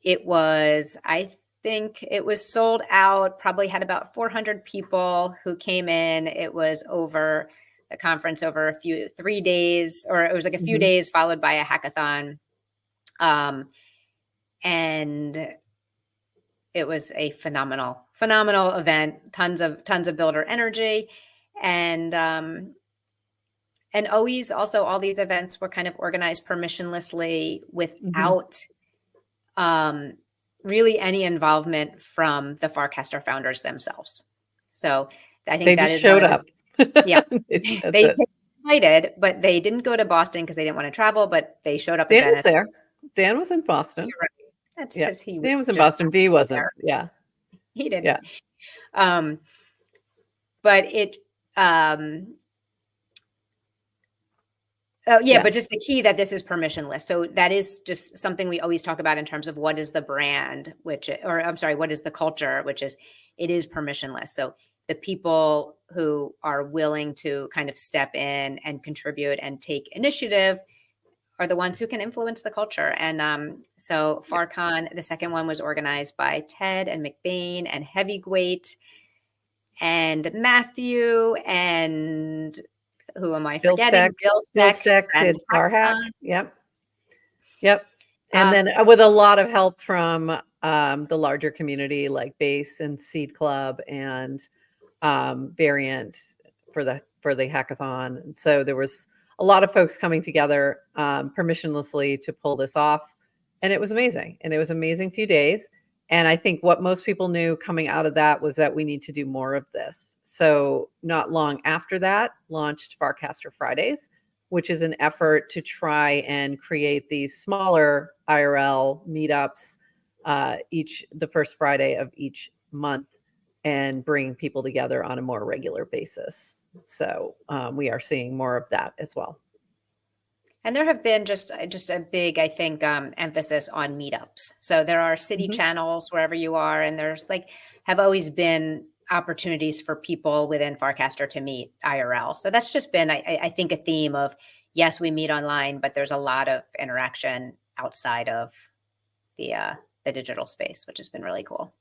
It was, I think it was sold out, probably had about 400 people who came in. It was over the conference over 3 days, or it was like a few days followed by a hackathon. And it was a phenomenal event, tons of builder energy. And always also all these events were kind of organized permissionlessly without really any involvement from the Farcaster founders themselves. So I think they just showed up. Yeah, they invited, but they didn't go to Boston because they didn't want to travel. But they showed up. Dan was there. Dan was in Boston. You're right. That's because Dan was in Boston. B wasn't. There. Yeah, he didn't. Yeah. But it. Oh, yeah, but just the key that this is permissionless. So that is just something we always talk about in terms of what is the brand, what is the culture, which is it is permissionless. So the people who are willing to kind of step in and contribute and take initiative are the ones who can influence the culture. And so FarCon, the second one, was organized by Ted and McBain and Heavyweight and Matthew and who am I forgetting? Bill Steck did FarHack. Yep. And then with a lot of help from the larger community like Base and Seed Club and Variant for the hackathon. And so there was a lot of folks coming together permissionlessly to pull this off. And it was amazing. And it was an amazing few days. And I think what most people knew coming out of that was that we need to do more of this. So not long after that, launched Farcaster Fridays, which is an effort to try and create these smaller IRL meetups the first Friday of each month and bring people together on a more regular basis. So we are seeing more of that as well. And there have been just a big, I think, emphasis on meetups. So there are city channels wherever you are, and there's have always been opportunities for people within Farcaster to meet IRL. So that's just been, I think, a theme of, yes, we meet online, but there's a lot of interaction outside of the digital space, which has been really cool.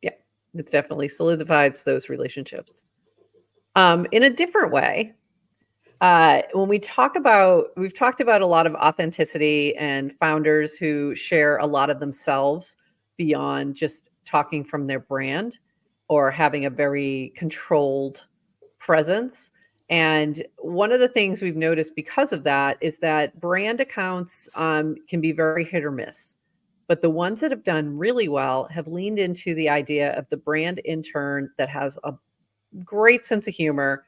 Yeah, it's definitely solidifies those relationships. In a different way, when we've talked about a lot of authenticity and founders who share a lot of themselves beyond just talking from their brand or having a very controlled presence. And one of the things we've noticed because of that is that brand accounts can be very hit or miss. But the ones that have done really well have leaned into the idea of the brand intern that has a great sense of humor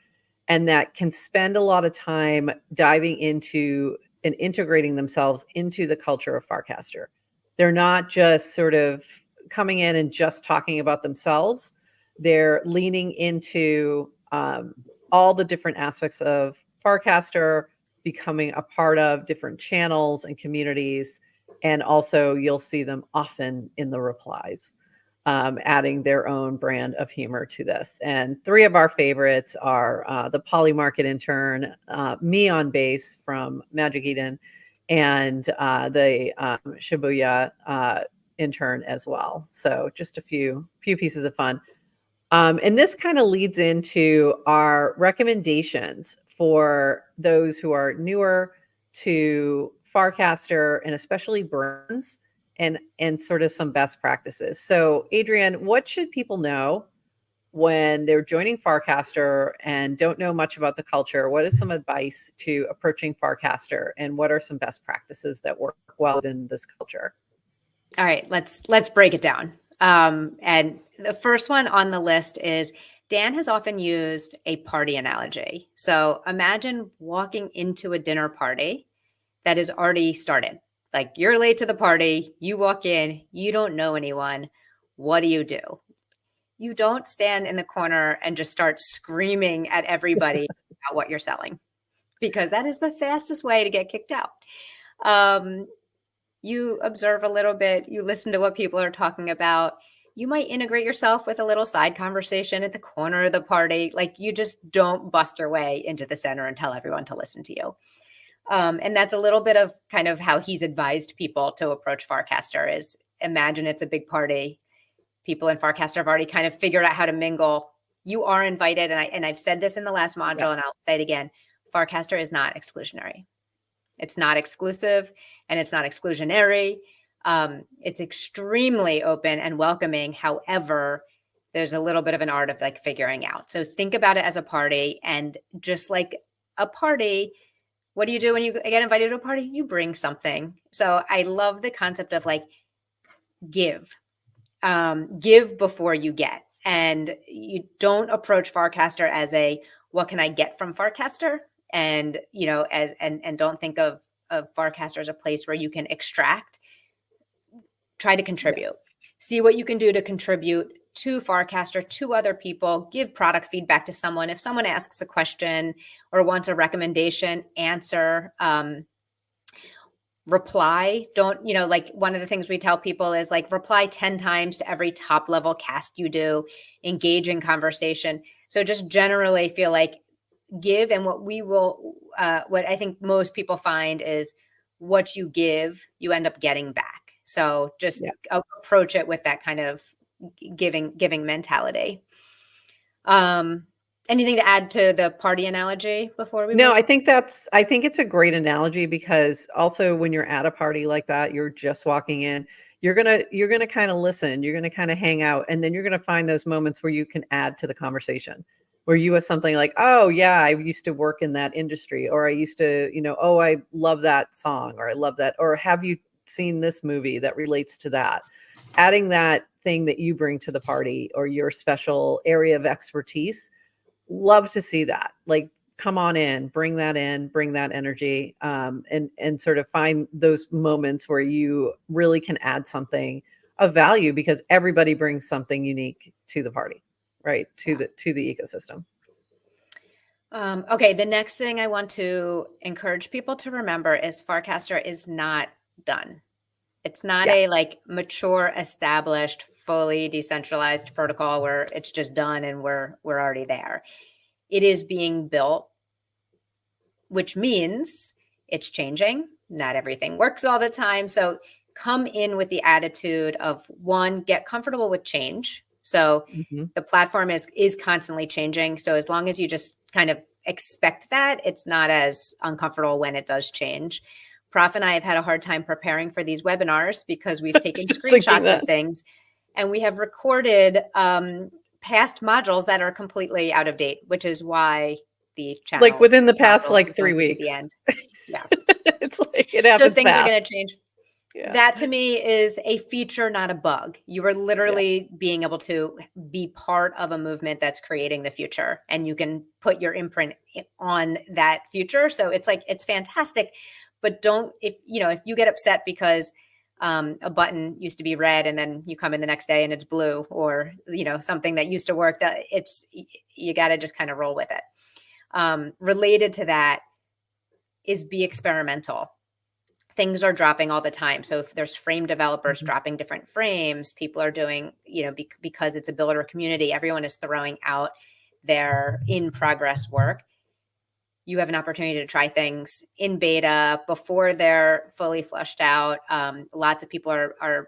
and that can spend a lot of time diving into and integrating themselves into the culture of Farcaster. They're not just sort of coming in and just talking about themselves. They're leaning into all the different aspects of Farcaster, becoming a part of different channels and communities. And also, you'll see them often in the replies, adding their own brand of humor to this. And three of our favorites are the Polymarket intern, me on bass from Magic Eden, and the Shibuya intern as well. So just a few pieces of fun. And this kind of leads into our recommendations for those who are newer to Farcaster and especially brands and sort of some best practices. So Adrienne, what should people know when they're joining Farcaster and don't know much about the culture? What is some advice to approaching Farcaster, and what are some best practices that work well in this culture? All right, let's break it down. And the first one on the list is Dan has often used a party analogy. So imagine walking into a dinner party that is already started. Like, you're late to the party, you walk in, you don't know anyone. What do? You don't stand in the corner and just start screaming at everybody about what you're selling, because that is the fastest way to get kicked out. You observe a little bit, you listen to what people are talking about. You might integrate yourself with a little side conversation at the corner of the party. Like, you just don't bust your way into the center and tell everyone to listen to you. And that's a little bit of kind of how he's advised people to approach Farcaster is, imagine it's a big party. People in Farcaster have already kind of figured out how to mingle. You are invited. And I've said this in the last module, and I'll say it again. Farcaster is not exclusionary. It's not exclusive, and it's not exclusionary. It's extremely open and welcoming. However, there's a little bit of an art of figuring out. So think about it as a party, and just like a party, what do you do when you get invited to a party? You bring something. So I love the concept of give before you get. And you don't approach Farcaster as what can I get from Farcaster? And, and don't think of Farcaster as a place where you can extract. Try to contribute. Yes. See what you can do to contribute to Farcaster, to other people. Give product feedback to someone. If someone asks a question or wants a recommendation, answer. Reply. Don't, one of the things we tell people is reply 10 times to every top level cast you do. Engage in conversation. So just generally feel give, and what I think most people find is what you give, you end up getting back. So just approach it with that kind of giving mentality. Anything to add to the party analogy before we No, I think it's a great analogy, because also when you're at a party like that, you're just walking in, you're gonna kind of listen, you're gonna kind of hang out, and then you're gonna find those moments where you can add to the conversation, where you have something like, oh yeah, I used to work in that industry, or I used to, oh, I love that song, or I love that, or have you seen this movie that relates to that? Adding that thing that you bring to the party or your special area of expertise. Love to see that. Come on in, bring that energy, and sort of find those moments where you really can add something of value because everybody brings something unique to the party, right? To the ecosystem. Okay, the next thing I want to encourage people to remember is Farcaster is not done. It's not a like mature, established, fully decentralized protocol where it's just done and we're already there. It is being built, which means it's changing. Not everything works all the time. So come in with the attitude of, one, get comfortable with change. So the platform is constantly changing. So as long as you just kind of expect that, it's not as uncomfortable when it does change. Prof and I have had a hard time preparing for these webinars because we've taken screenshots of things and we have recorded past modules that are completely out of date, which is why the channel, like within the past like 3 weeks. The end. Yeah. It's like it happens. So things fast. are going to change. Yeah. That to me is a feature, not a bug. You are literally being able to be part of a movement that's creating the future, and you can put your imprint on that future. So it's like, it's fantastic, but don't, if you get upset because a button used to be red and then you come in the next day and it's blue, or, something that used to work, you got to just kind of roll with it. Related to that is be experimental. Things are dropping all the time. So if there's frame developers dropping different frames, people are doing, because it's a builder community, everyone is throwing out their in progress work. You have an opportunity to try things in beta before they're fully fleshed out. Lots of people are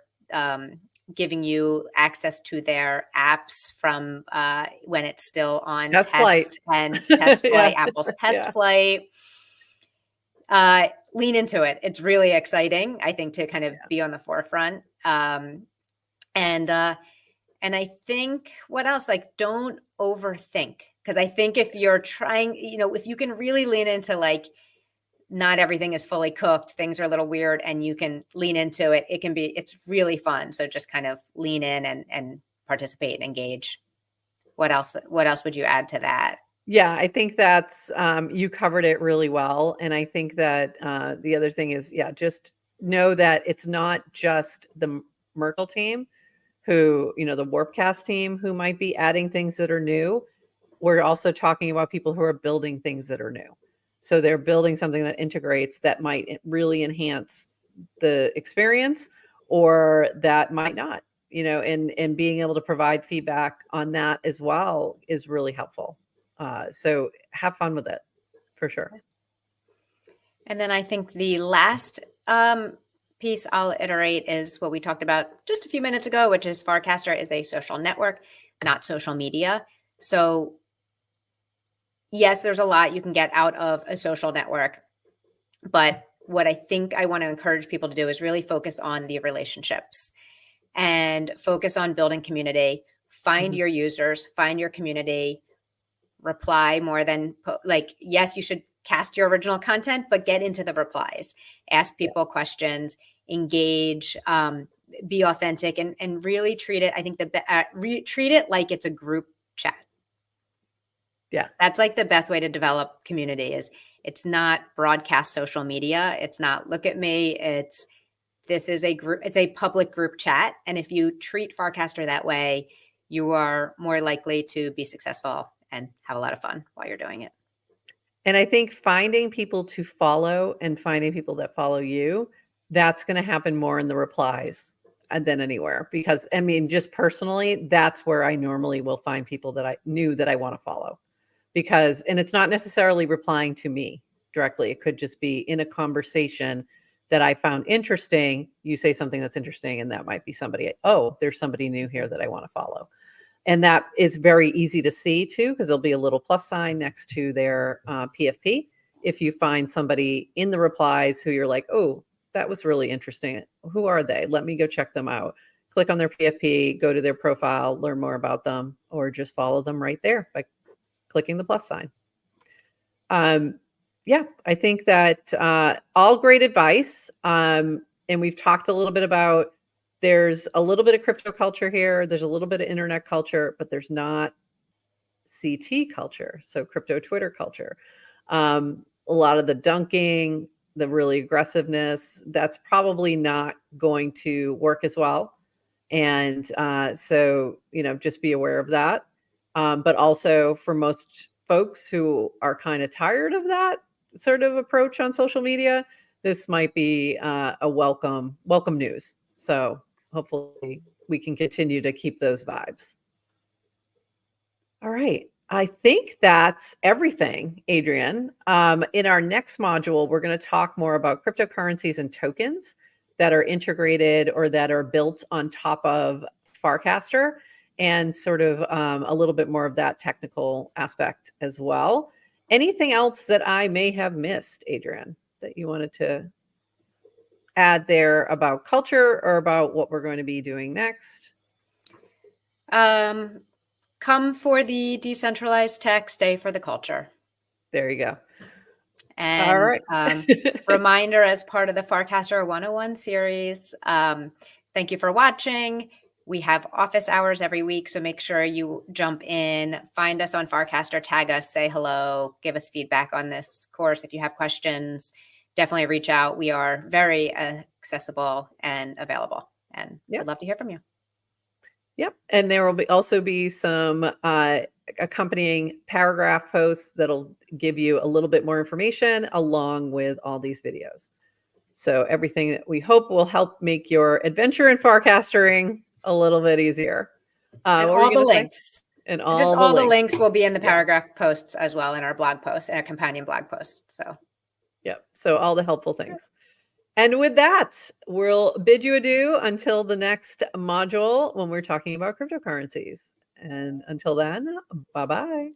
giving you access to their apps from when it's still on test flight and test flight, Apple's test flight. Lean into it. It's really exciting, I think, to kind of be on the forefront. And I think what else, like, don't overthink. Because I think if you're trying, if you can really lean into like, not everything is fully cooked, things are a little weird, and you can lean into it, it's really fun. So just kind of lean in and participate and engage. What else would you add to that? Yeah, I think that's, you covered it really well. And I think that the other thing is, just know that it's not just the Merkle team who, the Warpcast team who might be adding things that are new. We're also talking about people who are building things that are new. So they're building something that integrates, that might really enhance the experience, or that might not, and being able to provide feedback on that as well is really helpful. So have fun with it, for sure. And then I think the last piece I'll iterate is what we talked about just a few minutes ago, which is Farcaster is a social network, not social media. So yes, there's a lot you can get out of a social network, but what I think I want to encourage people to do is really focus on the relationships and focus on building community. Find your users, find your community, reply more than yes, you should cast your original content, but get into the replies, ask people questions, engage, be authentic, and really treat it. I think treat it like it's a group chat. Yeah, that's like the best way to develop community. It's not broadcast social media. It's not look at me. This is a group. It's a public group chat, and if you treat Farcaster that way, you are more likely to be successful and have a lot of fun while you're doing it. And I think finding people to follow and finding people that follow you, that's going to happen more in the replies than anywhere. Because I mean, just personally, that's where I normally will find people that I knew that I want to follow. And it's not necessarily replying to me directly. It could just be in a conversation that I found interesting. You say something that's interesting, and that might be somebody, there's somebody new here that I want to follow. And that is very easy to see too, because there'll be a little plus sign next to their PFP. If you find somebody in the replies who you're like, oh, that was really interesting. Who are they? Let me go check them out. Click on their PFP, go to their profile, learn more about them, or just follow them right there by clicking the plus sign. I think that all great advice. And we've talked a little bit about, there's a little bit of crypto culture here. There's a little bit of internet culture, but there's not CT culture. So crypto Twitter culture. A lot of the dunking, the really aggressiveness, that's probably not going to work as well And so, just be aware of that. But also for most folks who are kind of tired of that sort of approach on social media, this might be a welcome news. So hopefully we can continue to keep those vibes. All right. I think that's everything, Adrian. In our next module, we're going to talk more about cryptocurrencies and tokens that are integrated or that are built on top of Farcaster, and sort of a little bit more of that technical aspect as well. Anything else that I may have missed, Adrian, that you wanted to add there about culture or about what we're going to be doing next? Come for the decentralized tech, stay for the culture. There you go. And all right. Reminder as part of the Farcaster 101 series, thank you for watching. We have office hours every week, so make sure you jump in, find us on Farcaster, tag us, say hello, give us feedback on this course. If you have questions, definitely reach out. We are very accessible and available, and Yep. we'd love to hear from you. Yep. And there will also be some accompanying paragraph posts that'll give you a little bit more information along with all these videos. So everything that we hope will help make your adventure in Farcastering a little bit easier. And all the links. And all the links will be in the paragraph posts as well, in our blog post and our companion blog post. So, yep. So all the helpful things. And with that, we'll bid you adieu until the next module when we're talking about cryptocurrencies. And until then, bye-bye.